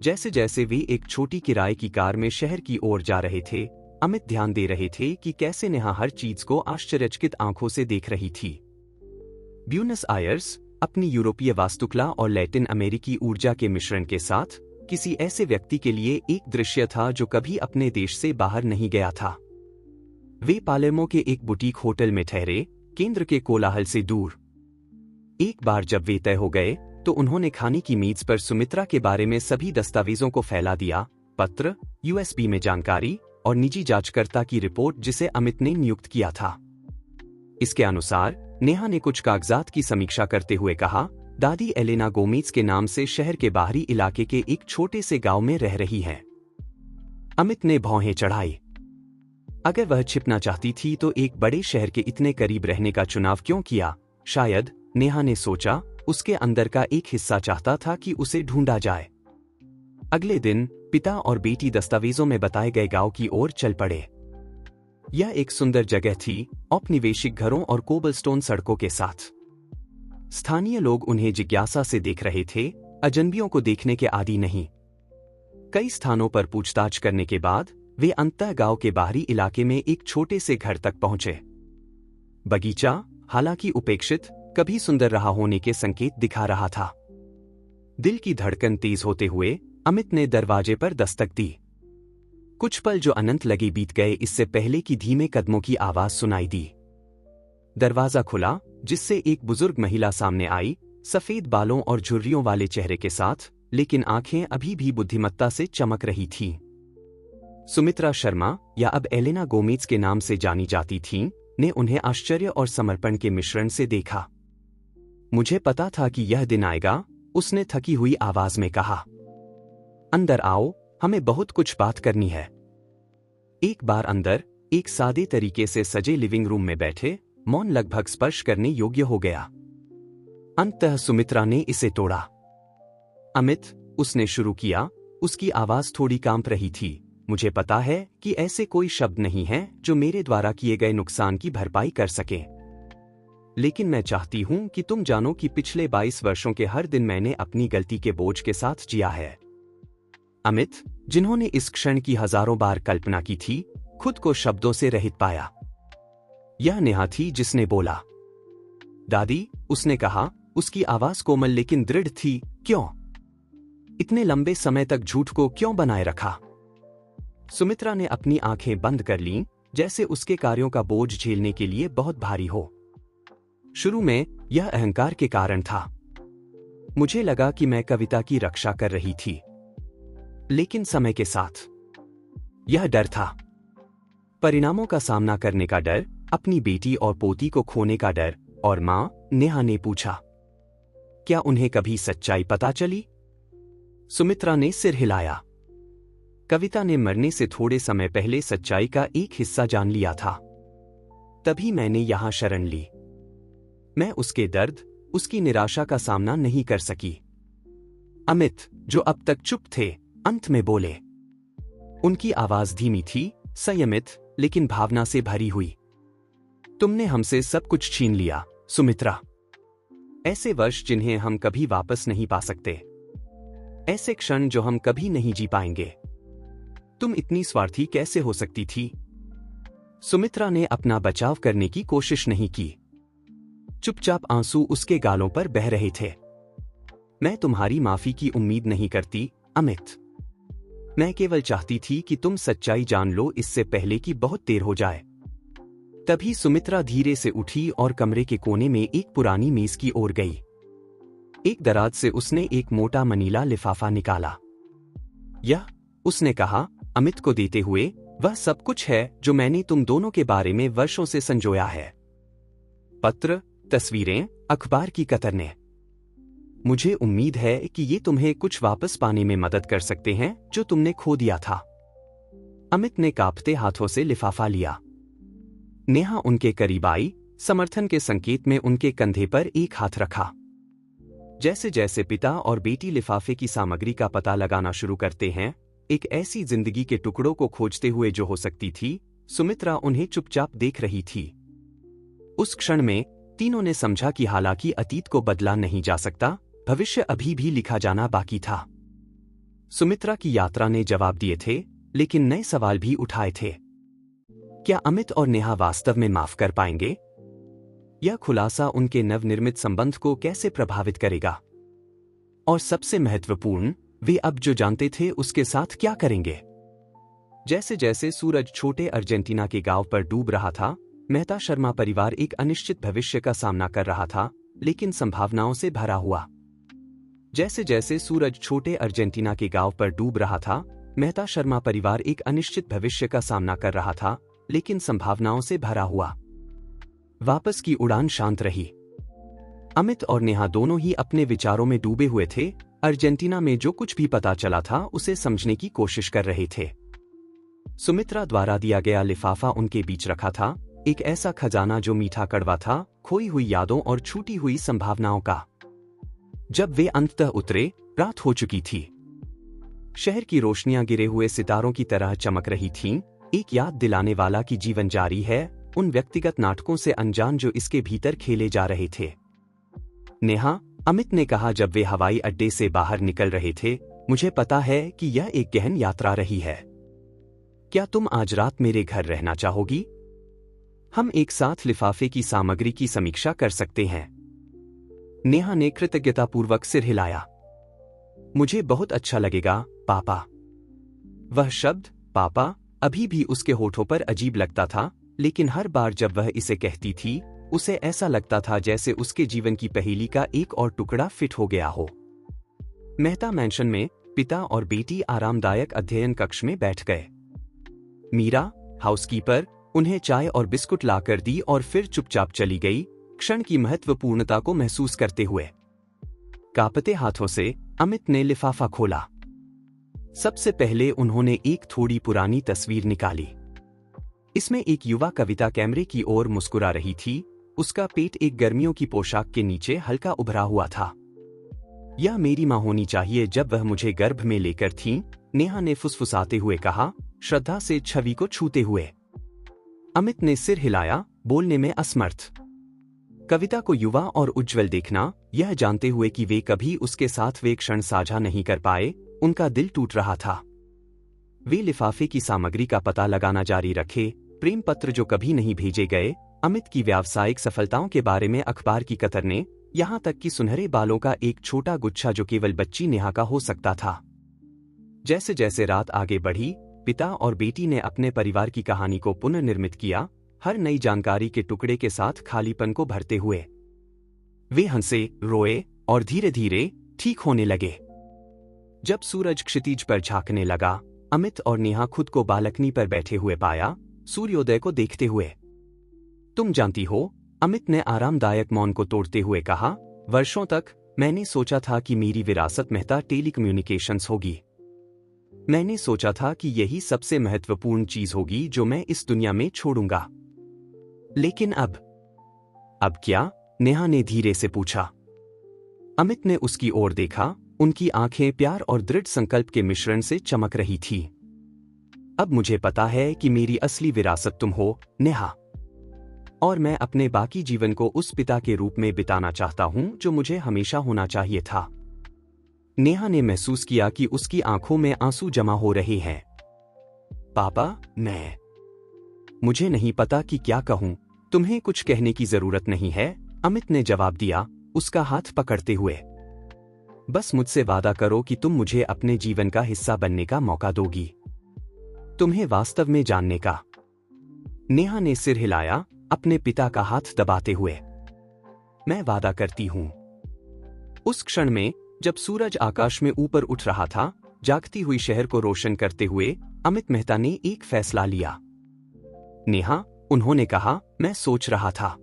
A: जैसे जैसे वे एक छोटी किराए की कार में शहर की ओर जा रहे थे, अमित ध्यान दे रहे थे कि कैसे नेहा हर चीज को आश्चर्यचकित आंखों से देख रही थी। ब्यूनस आयर्स अपनी यूरोपीय वास्तुकला और लैटिन अमेरिकी ऊर्जा के मिश्रण के साथ किसी ऐसे व्यक्ति के लिए एक दृश्य था जो कभी अपने देश से बाहर नहीं गया था। वे पालेर्मो के एक बुटीक होटल में ठहरे, केंद्र के कोलाहल से दूर। एक बार जब वे तय हो गए तो उन्होंने खाने की मेज पर सुमित्रा के बारे में सभी दस्तावेजों को फैला दिया, पत्र, यूएसबी में जानकारी और निजी जांचकर्ता की रिपोर्ट जिसे अमित ने नियुक्त किया था। इसके अनुसार नेहा ने कुछ कागजात की समीक्षा करते हुए कहा, दादी एलेना गोमेज के नाम से शहर के बाहरी इलाके के एक छोटे से गांव में रह रही हैं। अमित ने भौहें चढ़ाई। अगर वह छिपना चाहती थी तो एक बड़े शहर के इतने करीब रहने का चुनाव क्यों किया? शायद, नेहा ने सोचा, उसके अंदर का एक हिस्सा चाहता था कि उसे ढूंढा जाए। अगले दिन पिता और बेटी दस्तावेजों में बताए गए गांव की ओर चल पड़े। यह एक सुंदर जगह थी, औपनिवेशिक घरों और कोबलस्टोन सड़कों के साथ। स्थानीय लोग उन्हें जिज्ञासा से देख रहे थे, अजनबियों को देखने के आदी नहीं। कई स्थानों पर पूछताछ करने के बाद वे अंततः गांव के बाहरी इलाके में एक छोटे से घर तक पहुंचे। बगीचा, हालांकि उपेक्षित, कभी सुंदर रहा होने के संकेत दिखा रहा था। दिल की धड़कन तेज होते हुए अमित ने दरवाजे पर दस्तक दी। कुछ पल जो अनंत लगे बीत गए इससे पहले कि धीमे कदमों की आवाज सुनाई दी। दरवाजा खुला, जिससे एक बुजुर्ग महिला सामने आई, सफेद बालों और झुर्रियों वाले चेहरे के साथ, लेकिन आंखें अभी भी बुद्धिमत्ता से चमक रही थीं। सुमित्रा शर्मा, या अब एलेना गोमेज के नाम से जानी जाती थीं, ने उन्हें आश्चर्य और समर्पण के मिश्रण से देखा। मुझे पता था कि यह दिन आएगा, उसने थकी हुई आवाज में कहा। अंदर आओ, हमें बहुत कुछ बात करनी है। एक बार अंदर, एक सादे तरीके से सजे लिविंग रूम में बैठे, मौन लगभग स्पर्श करने योग्य हो गया। अंततः सुमित्रा ने इसे तोड़ा। अमित, उसने शुरू किया, उसकी आवाज थोड़ी कांप रही थी। मुझे पता है कि ऐसे कोई शब्द नहीं हैं जो मेरे द्वारा किए गए नुकसान की भरपाई कर सके। लेकिन मैं चाहती हूं कि तुम जानो कि पिछले 22 वर्षों के हर दिन मैंने अपनी गलती के बोझ के साथ जिया है। अमित, जिन्होंने इस क्षण की हजारों बार कल्पना की थी, खुद को शब्दों से रहित पाया। यह नेहा थी जिसने बोला, दादी, उसने कहा, उसकी आवाज कोमल लेकिन दृढ़ थी। क्यों? इतने लंबे समय तक झूठ को क्यों बनाए रखा? सुमित्रा ने अपनी आंखें बंद कर लीं, जैसे उसके कार्यों का बोझ झेलने के लिए बहुत भारी हो। शुरू में यह अहंकार के कारण था। मुझे लगा कि मैं कविता की रक्षा कर रही थी, लेकिन समय के साथ यह डर था। परिणामों का सामना करने का डर, अपनी बेटी और पोती को खोने का डर। और मां, नेहा ने पूछा, क्या उन्हें कभी सच्चाई पता चली? सुमित्रा ने सिर हिलाया। कविता ने मरने से थोड़े समय पहले सच्चाई का एक हिस्सा जान लिया था। तभी मैंने यहां शरण ली। मैं उसके दर्द, उसकी निराशा का सामना नहीं कर सकी। अमित, जो अब तक चुप थे, अंत में बोले। उनकी आवाज धीमी थी, संयमित, लेकिन भावना से भरी हुई। तुमने हमसे सब कुछ छीन लिया, सुमित्रा। ऐसे वर्ष जिन्हें हम कभी वापस नहीं पा सकते, ऐसे क्षण जो हम कभी नहीं जी पाएंगे। तुम इतनी स्वार्थी कैसे हो सकती थी? सुमित्रा ने अपना बचाव करने की कोशिश नहीं की। चुपचाप आंसू उसके गालों पर बह रहे थे। मैं तुम्हारी माफी की उम्मीद नहीं करती, अमित। मैं केवल चाहती थी कि तुम सच्चाई जान लो इससे पहले कि बहुत देर हो जाए। तभी सुमित्रा धीरे से उठी और कमरे के कोने में एक पुरानी मेज की ओर गई। एक दराज से उसने एक मोटा मनीला लिफाफा निकाला। यह, उसने कहा, अमित को देते हुए, वह सब कुछ है जो मैंने तुम दोनों के बारे में वर्षों से संजोया है। पत्र, तस्वीरें, अखबार की कतरनें। मुझे उम्मीद है कि ये तुम्हें कुछ वापस पाने में मदद कर सकते हैं जो तुमने खो दिया था। अमित ने कांपते हाथों से लिफाफा लिया। नेहा उनके करीब आई, समर्थन के संकेत में उनके कंधे पर एक हाथ रखा। जैसे जैसे पिता और बेटी लिफाफे की सामग्री का पता लगाना शुरू करते हैं, एक ऐसी जिंदगी के टुकड़ों को खोजते हुए जो हो सकती थी, सुमित्रा उन्हें चुपचाप देख रही थी। उस क्षण में तीनों ने समझा कि हालांकि अतीत को बदला नहीं जा सकता, भविष्य अभी भी लिखा जाना बाकी था। सुमित्रा की यात्रा ने जवाब दिए थे, लेकिन नए सवाल भी उठाए थे। क्या अमित और नेहा वास्तव में माफ कर पाएंगे? यह खुलासा उनके नवनिर्मित संबंध को कैसे प्रभावित करेगा? और सबसे महत्वपूर्ण, वे अब जो जानते थे उसके साथ क्या करेंगे? जैसे जैसे सूरज छोटे अर्जेंटीना के गांव पर डूब रहा था, मेहता शर्मा परिवार एक अनिश्चित भविष्य का सामना कर रहा था, लेकिन संभावनाओं से भरा हुआ। जैसे जैसे सूरज छोटे अर्जेंटीना के गांव पर डूब रहा था, मेहता शर्मा परिवार एक अनिश्चित भविष्य का सामना कर रहा था, लेकिन संभावनाओं से भरा हुआ। वापस की उड़ान शांत रही। अमित और नेहा दोनों ही अपने विचारों में डूबे हुए थे। अर्जेंटीना में जो कुछ भी पता चला था उसे समझने की कोशिश कर रहे थे। सुमित्रा द्वारा दिया गया लिफाफा उनके बीच रखा था, एक ऐसा खजाना जो मीठा कड़वा था, खोई हुई यादों और छूटी हुई संभावनाओं का। जब वे अंततः उतरे, रात हो चुकी थी। शहर की रोशनियां गिरे हुए सितारों की तरह चमक रही थीं, एक याद दिलाने वाला कि जीवन जारी है, उन व्यक्तिगत नाटकों से अनजान जो इसके भीतर खेले जा रहे थे। नेहा, अमित ने कहा जब वे हवाई अड्डे से बाहर निकल रहे थे, मुझे पता है कि यह एक गहन यात्रा रही है। क्या तुम आज रात मेरे घर रहना चाहोगी? हम एक साथ लिफाफे की सामग्री की समीक्षा कर सकते हैं। नेहा ने कृतज्ञतापूर्वक सिर हिलाया। मुझे बहुत अच्छा लगेगा, पापा। वह शब्द, पापा, अभी भी उसके होठों पर अजीब लगता था, लेकिन हर बार जब वह इसे कहती थी, उसे ऐसा लगता था जैसे उसके जीवन की पहेली का एक और टुकड़ा फिट हो गया हो। मेहता मैंशन में पिता और बेटी आरामदायक अध्ययन कक्ष में बैठ गए। मीरा, हाउसकीपर, उन्हें चाय और बिस्कुट लाकर दी और फिर चुपचाप चली गई, क्षण की महत्वपूर्णता को महसूस करते हुए। कांपते हाथों से अमित ने लिफाफा खोला। सबसे पहले उन्होंने एक थोड़ी पुरानी तस्वीर निकाली। इसमें एक युवा कविता कैमरे की ओर मुस्कुरा रही थी, उसका पेट एक गर्मियों की पोशाक के नीचे हल्का उभरा हुआ था। यह मेरी मां होनी चाहिए जब वह मुझे गर्भ में लेकर थीं, नेहा ने फुसफुसाते हुए कहा, श्रद्धा से छवि को छूते हुए। अमित ने सिर हिलाया, बोलने में असमर्थ। कविता को युवा और उज्जवल देखना, यह जानते हुए कि वे कभी उसके साथ वे क्षण साझा नहीं कर पाए, उनका दिल टूट रहा था। वे लिफाफे की सामग्री का पता लगाना जारी रखे, प्रेम पत्र जो कभी नहीं भेजे गए, अमित की व्यावसायिक सफलताओं के बारे में अखबार की कतरने, यहाँ तक कि सुनहरे बालों का एक छोटा गुच्छा जो केवल बच्ची नेहा का हो सकता था। जैसे जैसे रात आगे बढ़ी, पिता और बेटी ने अपने परिवार की कहानी को पुनर्निर्मित किया, हर नई जानकारी के टुकड़े के साथ खालीपन को भरते हुए। वे हंसे, रोए और धीरे धीरे ठीक होने लगे। जब सूरज क्षितिज पर झांकने लगा, अमित और नेहा खुद को बालकनी पर बैठे हुए पाया, सूर्योदय को देखते हुए। तुम जानती हो, अमित ने आरामदायक मौन को तोड़ते हुए कहा, वर्षों तक मैंने सोचा था कि मेरी विरासत मेहता टेलीकम्युनिकेशंस होगी। मैंने सोचा था कि यही सबसे महत्वपूर्ण चीज होगी जो मैं इस दुनिया में छोड़ूंगा। लेकिन अब क्या? नेहा ने धीरे से पूछा। अमित ने उसकी ओर देखा, उनकी आंखें प्यार और दृढ़ संकल्प के मिश्रण से चमक रही थी। अब मुझे पता है कि मेरी असली विरासत तुम हो, नेहा। और मैं अपने बाकी जीवन को उस पिता के रूप में बिताना चाहता हूं जो मुझे हमेशा होना चाहिए था। नेहा ने महसूस किया कि उसकी आंखों में आंसू जमा हो रहे हैं। पापा, मुझे नहीं पता कि क्या कहूं। तुम्हें कुछ कहने की जरूरत नहीं है, अमित ने जवाब दिया, उसका हाथ पकड़ते हुए। बस मुझसे वादा करो कि तुम मुझे अपने जीवन का हिस्सा बनने का मौका दोगी, तुम्हें वास्तव में जानने का। नेहा ने सिर हिलाया, अपने पिता का हाथ दबाते हुए। मैं वादा करती हूं। उस क्षण में, जब सूरज आकाश में ऊपर उठ रहा था, जागती हुई शहर को रोशन करते हुए, अमित मेहता ने एक फैसला लिया। नेहा, उन्होंने कहा, मैं सोच रहा था,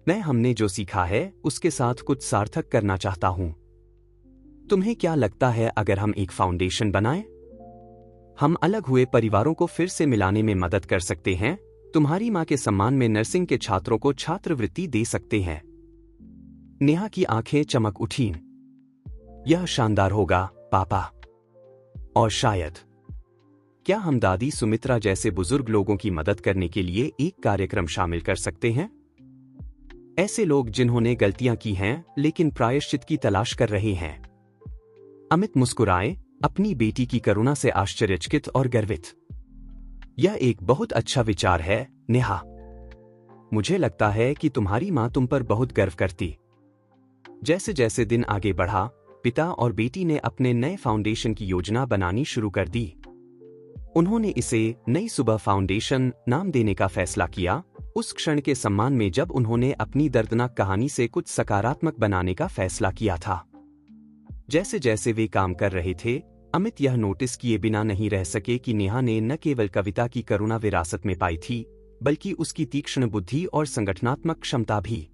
A: मैं हमने जो सीखा है उसके साथ कुछ सार्थक करना चाहता हूं। तुम्हें क्या लगता है अगर हम एक फाउंडेशन बनाएं? हम अलग हुए परिवारों को फिर से मिलाने में मदद कर सकते हैं, तुम्हारी मां के सम्मान में नर्सिंग के छात्रों को छात्रवृत्ति दे सकते हैं। नेहा की आंखें चमक उठीं। यह शानदार होगा, पापा। और शायद क्या हम दादी सुमित्रा जैसे बुजुर्ग लोगों की मदद करने के लिए एक कार्यक्रम शामिल कर सकते हैं? ऐसे लोग जिन्होंने गलतियां की हैं लेकिन प्रायश्चित की तलाश कर रहे हैं। अमित मुस्कुराए, अपनी बेटी की करुणा से आश्चर्यचकित और गर्वित। यह एक बहुत अच्छा विचार है, नेहा। मुझे लगता है कि तुम्हारी मां तुम पर बहुत गर्व करती। जैसे जैसे दिन आगे बढ़ा, पिता और बेटी ने अपने नए फाउंडेशन की योजना बनानी शुरू कर दी। उन्होंने इसे नई सुबह फाउंडेशन नाम देने का फैसला किया, उस क्षण के सम्मान में जब उन्होंने अपनी दर्दनाक कहानी से कुछ सकारात्मक बनाने का फैसला किया था। जैसे जैसे वे काम कर रहे थे, अमित यह नोटिस किए बिना नहीं रह सके कि नेहा ने न केवल कविता की करुणा विरासत में पाई थी, बल्कि उसकी तीक्ष्ण बुद्धि और संगठनात्मक क्षमता भी।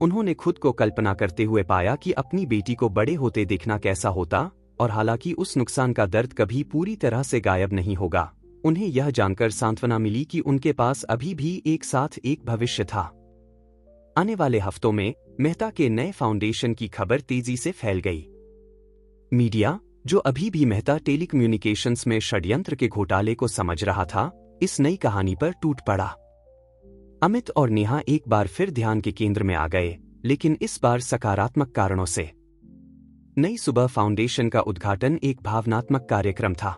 A: उन्होंने खुद को कल्पना करते हुए पाया कि अपनी बेटी को बड़े होते देखना कैसा होता, और हालांकि उस नुकसान का दर्द कभी पूरी तरह से गायब नहीं होगा, उन्हें यह जानकर सांत्वना मिली कि उनके पास अभी भी एक साथ एक भविष्य था। आने वाले हफ्तों में मेहता के नए फाउंडेशन की खबर तेजी से फैल गई। मीडिया, जो अभी भी मेहता टेलीकम्युनिकेशंस में षड्यंत्र के घोटाले को समझ रहा था, इस नई कहानी पर टूट पड़ा। अमित और नेहा एक बार फिर ध्यान के केंद्र में आ गए, लेकिन इस बार सकारात्मक कारणों से। नई सुबह फाउंडेशन का उद्घाटन एक भावनात्मक कार्यक्रम था।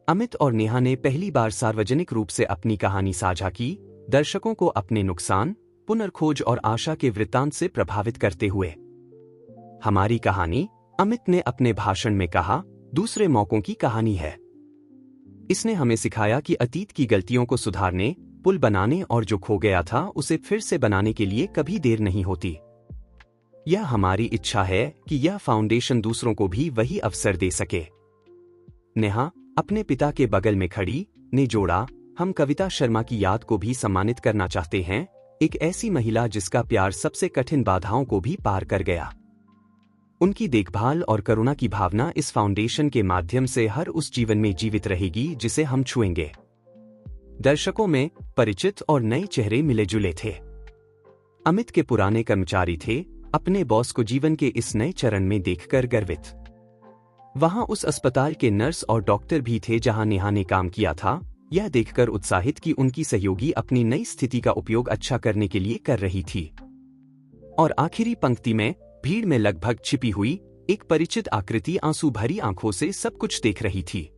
A: अमित और नेहा ने पहली बार सार्वजनिक रूप से अपनी कहानी साझा की, दर्शकों को अपने नुकसान, पुनर्खोज और आशा के वृत्तांत से प्रभावित करते हुए। हमारी कहानी, अमित ने अपने भाषण में कहा, दूसरे मौकों की कहानी है। इसने हमें सिखाया कि अतीत की गलतियों को सुधारने, पुल बनाने और जो खो गया था उसे फिर से बनाने के लिए कभी देर नहीं होती। यह हमारी इच्छा है कि यह फाउंडेशन दूसरों को भी वही अवसर दे सके। नेहा, अपने पिता के बगल में खड़ी, ने जोड़ा, हम कविता शर्मा की याद को भी सम्मानित करना चाहते हैं, एक ऐसी महिला जिसका प्यार सबसे कठिन बाधाओं को भी पार कर गया। उनकी देखभाल और करुणा की भावना इस फाउंडेशन के माध्यम से हर उस जीवन में जीवित रहेगी जिसे हम छुएंगे। दर्शकों में परिचित और नए चेहरे मिले जुले थे। अमित के पुराने कर्मचारी थे, अपने बॉस को जीवन के इस नए चरण में देखकर गर्वित। वहां उस अस्पताल के नर्स और डॉक्टर भी थे जहां नेहा ने काम किया था, यह देखकर उत्साहित कि उनकी सहयोगी अपनी नई स्थिति का उपयोग अच्छा करने के लिए कर रही थी। और आखिरी पंक्ति में भीड़ में लगभग छिपी हुई एक परिचित आकृति आंसू भरी आंखों से सब कुछ देख रही थी।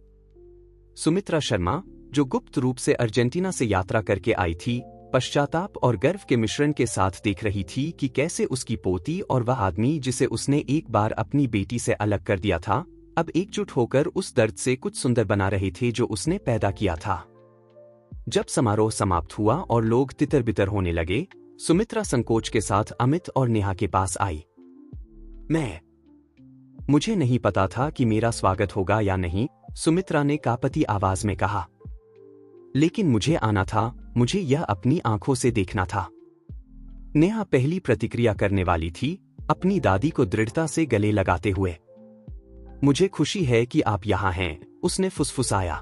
A: सुमित्रा शर्मा, जो गुप्त रूप से अर्जेंटीना से यात्रा करके आई थी, पश्चाताप और गर्व के मिश्रण के साथ देख रही थी कि कैसे उसकी पोती और वह आदमी जिसे उसने एक बार अपनी बेटी से अलग कर दिया था, अब एकजुट होकर उस दर्द से कुछ सुंदर बना रहे थे जो उसने पैदा किया था। जब समारोह समाप्त हुआ और लोग तितर बितर होने लगे, सुमित्रा संकोच के साथ अमित और नेहा के पास आई। मुझे नहीं पता था कि मेरा स्वागत होगा या नहीं, सुमित्रा ने कांपती आवाज में कहा। लेकिन मुझे आना था, मुझे यह अपनी आंखों से देखना था। नेहा पहली प्रतिक्रिया करने वाली थी, अपनी दादी को दृढ़ता से गले लगाते हुए। मुझे खुशी है कि आप यहां हैं, उसने फुसफुसाया।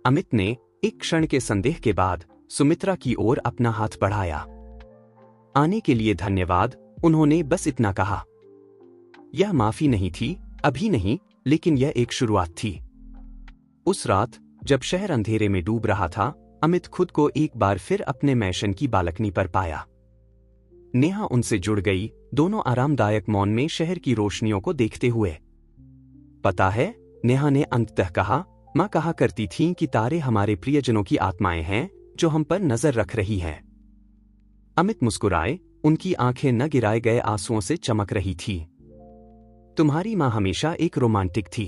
A: अमित ने एक क्षण के संदेह के बाद सुमित्रा की ओर अपना हाथ बढ़ाया। आने के लिए धन्यवाद, उन्होंने बस इतना कहा। यह माफी नहीं थी, अभी नहीं, लेकिन यह एक शुरुआत थी। उस रात जब शहर अंधेरे में डूब रहा था, अमित खुद को एक बार फिर अपने मैशन की बालकनी पर पाया। नेहा उनसे जुड़ गई, दोनों आरामदायक मौन में शहर की रोशनियों को देखते हुए। पता है, नेहा ने अंततः कहा, मां कहा करती थीं कि तारे हमारे प्रियजनों की आत्माएं हैं जो हम पर नजर रख रही हैं। अमित मुस्कुराए, उनकी आंखें न गिराए गए आंसुओं से चमक रही थी। तुम्हारी मां हमेशा एक रोमांटिक थी,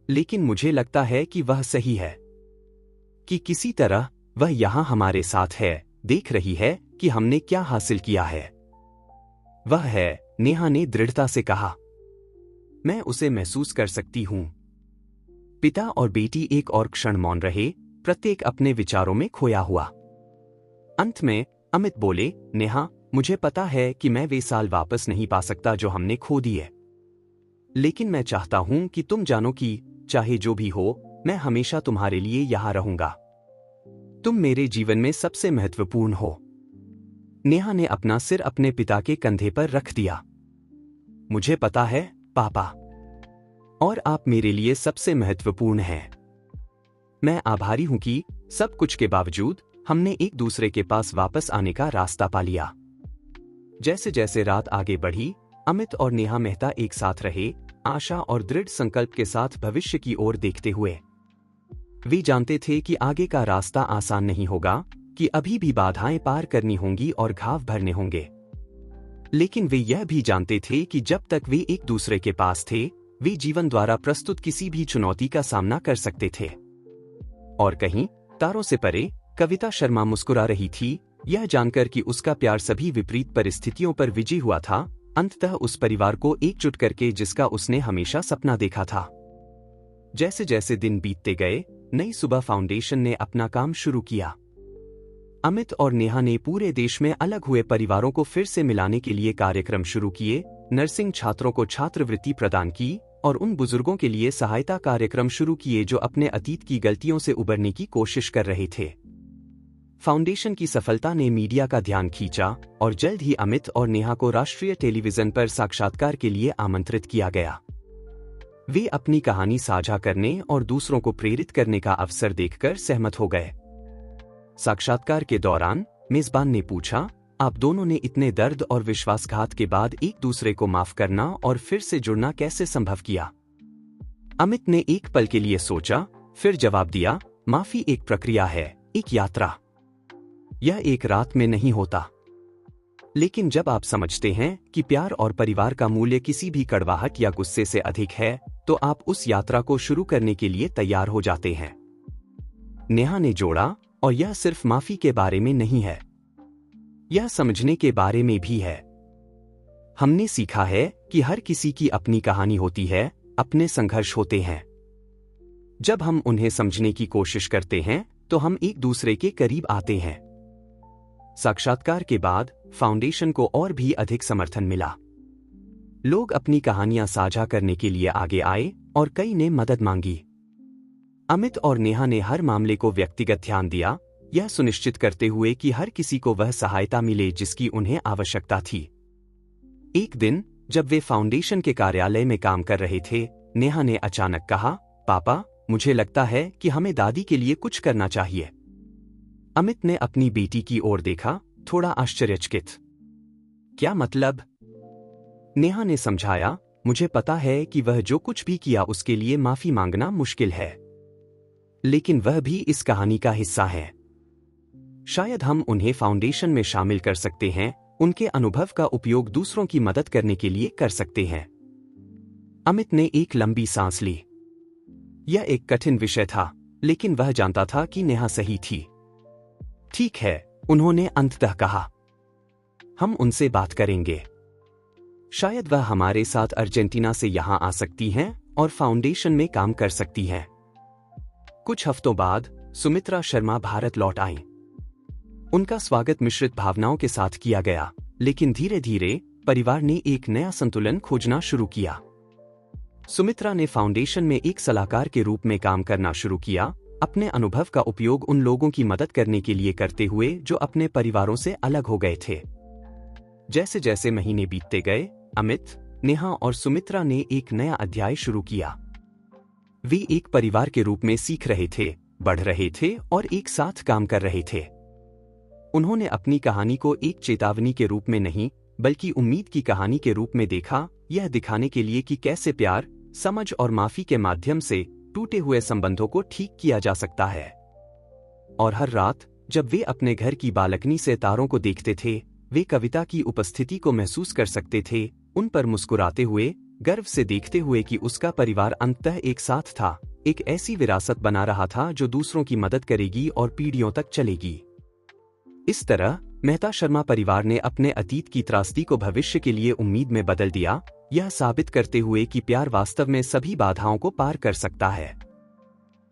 A: लेकिन मुझे लगता है कि वह सही है, कि किसी तरह वह यहां हमारे साथ है, देख रही है कि हमने क्या हासिल किया है। वह है, नेहा ने दृढ़ता से कहा। मैं उसे महसूस कर सकती हूं। पिता और बेटी एक और क्षण मौन रहे, प्रत्येक अपने विचारों में खोया हुआ। अंत में अमित बोले, नेहा, मुझे पता है कि मैं वे साल वापस नहीं पा सकता जो हमने खो दिए, लेकिन मैं चाहता हूं कि तुम जानो कि चाहे जो भी हो, मैं हमेशा तुम्हारे लिए यहां रहूंगा। तुम मेरे जीवन में सबसे महत्वपूर्ण हो। नेहा ने अपना सिर अपने पिता के कंधे पर रख दिया। मुझे पता है, पापा, और आप मेरे लिए सबसे महत्वपूर्ण हैं। मैं आभारी हूं कि सब कुछ के बावजूद हमने एक दूसरे के पास वापस आने का रास्ता पा लिया। जैसे जैसे रात आगे बढ़ी, अमित और नेहा मेहता एक साथ रहे, आशा और दृढ़ संकल्प के साथ भविष्य की ओर देखते हुए। वे जानते थे कि आगे का रास्ता आसान नहीं होगा, कि अभी भी बाधाएं पार करनी होंगी और घाव भरने होंगे। लेकिन वे यह भी जानते थे कि जब तक वे एक दूसरे के पास थे, वे जीवन द्वारा प्रस्तुत किसी भी चुनौती का सामना कर सकते थे। और कहीं तारों से परे कविता शर्मा मुस्कुरा रही थी, यह जानकर कि उसका प्यार सभी विपरीत परिस्थितियों पर विजयी हुआ था, अंततः उस परिवार को एकजुट करके जिसका उसने हमेशा सपना देखा था। जैसे जैसे दिन बीतते गए, नई सुबह फाउंडेशन ने अपना काम शुरू किया। अमित और नेहा ने पूरे देश में अलग हुए परिवारों को फिर से मिलाने के लिए कार्यक्रम शुरू किए, नर्सिंग छात्रों को छात्रवृत्ति प्रदान की और उन बुजुर्गों के लिए सहायता कार्यक्रम शुरू किए जो अपने अतीत की गलतियों से उबरने की कोशिश कर रहे थे। फाउंडेशन की सफलता ने मीडिया का ध्यान खींचा और जल्द ही अमित और नेहा को राष्ट्रीय टेलीविजन पर साक्षात्कार के लिए आमंत्रित किया गया। वे अपनी कहानी साझा करने और दूसरों को प्रेरित करने का अवसर देखकर सहमत हो गए। साक्षात्कार के दौरान मेजबान ने पूछा, आप दोनों ने इतने दर्द और विश्वासघात के बाद एक दूसरे को माफ करना और फिर से जुड़ना कैसे संभव किया? अमित ने एक पल के लिए सोचा, फिर जवाब दिया, माफी एक प्रक्रिया है, एक यात्रा। यह एक रात में नहीं होता। लेकिन जब आप समझते हैं कि प्यार और परिवार का मूल्य किसी भी कड़वाहट या गुस्से से अधिक है, तो आप उस यात्रा को शुरू करने के लिए तैयार हो जाते हैं। नेहा ने जोड़ा, और यह सिर्फ माफी के बारे में नहीं है, यह समझने के बारे में भी है। हमने सीखा है कि हर किसी की अपनी कहानी होती है, अपने संघर्ष होते हैं। जब हम उन्हें समझने की कोशिश करते हैं, तो हम एक दूसरे के करीब आते हैं। साक्षात्कार के बाद फाउंडेशन को और भी अधिक समर्थन मिला। लोग अपनी कहानियां साझा करने के लिए आगे आए और कई ने मदद मांगी। अमित और नेहा ने हर मामले को व्यक्तिगत ध्यान दिया, यह सुनिश्चित करते हुए कि हर किसी को वह सहायता मिले जिसकी उन्हें आवश्यकता थी। एक दिन जब वे फाउंडेशन के कार्यालय में काम कर रहे थे, नेहा ने अचानक कहा, पापा, मुझे लगता है कि हमें दादी के लिए कुछ करना चाहिए। अमित ने अपनी बेटी की ओर देखा, थोड़ा आश्चर्यचकित। क्या मतलब? नेहा ने समझाया, मुझे पता है कि वह जो कुछ भी किया उसके लिए माफी मांगना मुश्किल है, लेकिन वह भी इस कहानी का हिस्सा है। शायद हम उन्हें फाउंडेशन में शामिल कर सकते हैं, उनके अनुभव का उपयोग दूसरों की मदद करने के लिए कर सकते हैं। अमित ने एक लंबी सांस ली। यह एक कठिन विषय था, लेकिन वह जानता था कि नेहा सही थी। ठीक है, उन्होंने अंततः कहा, हम उनसे बात करेंगे। शायद वह हमारे साथ अर्जेंटीना से यहां आ सकती हैं और फाउंडेशन में काम कर सकती हैं। कुछ हफ्तों बाद सुमित्रा शर्मा भारत लौट आईं। उनका स्वागत मिश्रित भावनाओं के साथ किया गया, लेकिन धीरे धीरे परिवार ने एक नया संतुलन खोजना शुरू किया। सुमित्रा ने फाउंडेशन में एक सलाहकार के रूप में काम करना शुरू किया, अपने अनुभव का उपयोग उन लोगों की मदद करने के लिए करते हुए जो अपने परिवारों से अलग हो गए थे। जैसे जैसे महीने बीतते गए, अमित, नेहा और सुमित्रा ने एक नया अध्याय शुरू किया। वे एक परिवार के रूप में सीख रहे थे, बढ़ रहे थे और एक साथ काम कर रहे थे। उन्होंने अपनी कहानी को एक चेतावनी के रूप में नहीं, बल्कि उम्मीद की कहानी के रूप में देखा, यह दिखाने के लिए कि कैसे प्यार, समझ और माफी के माध्यम से टूटे हुए संबंधों को ठीक किया जा सकता है। और हर रात जब वे अपने घर की बालकनी से तारों को देखते थे, वे कविता की उपस्थिति को महसूस कर सकते थे, उन पर मुस्कुराते हुए, गर्व से देखते हुए कि उसका परिवार अंततः एक साथ था, एक ऐसी विरासत बना रहा था जो दूसरों की मदद करेगी और पीढ़ियों तक चलेगी। इस तरह मेहता शर्मा परिवार ने अपने अतीत की त्रासदी को भविष्य के लिए उम्मीद में बदल दिया, यह साबित करते हुए कि प्यार वास्तव में सभी बाधाओं को पार कर सकता है।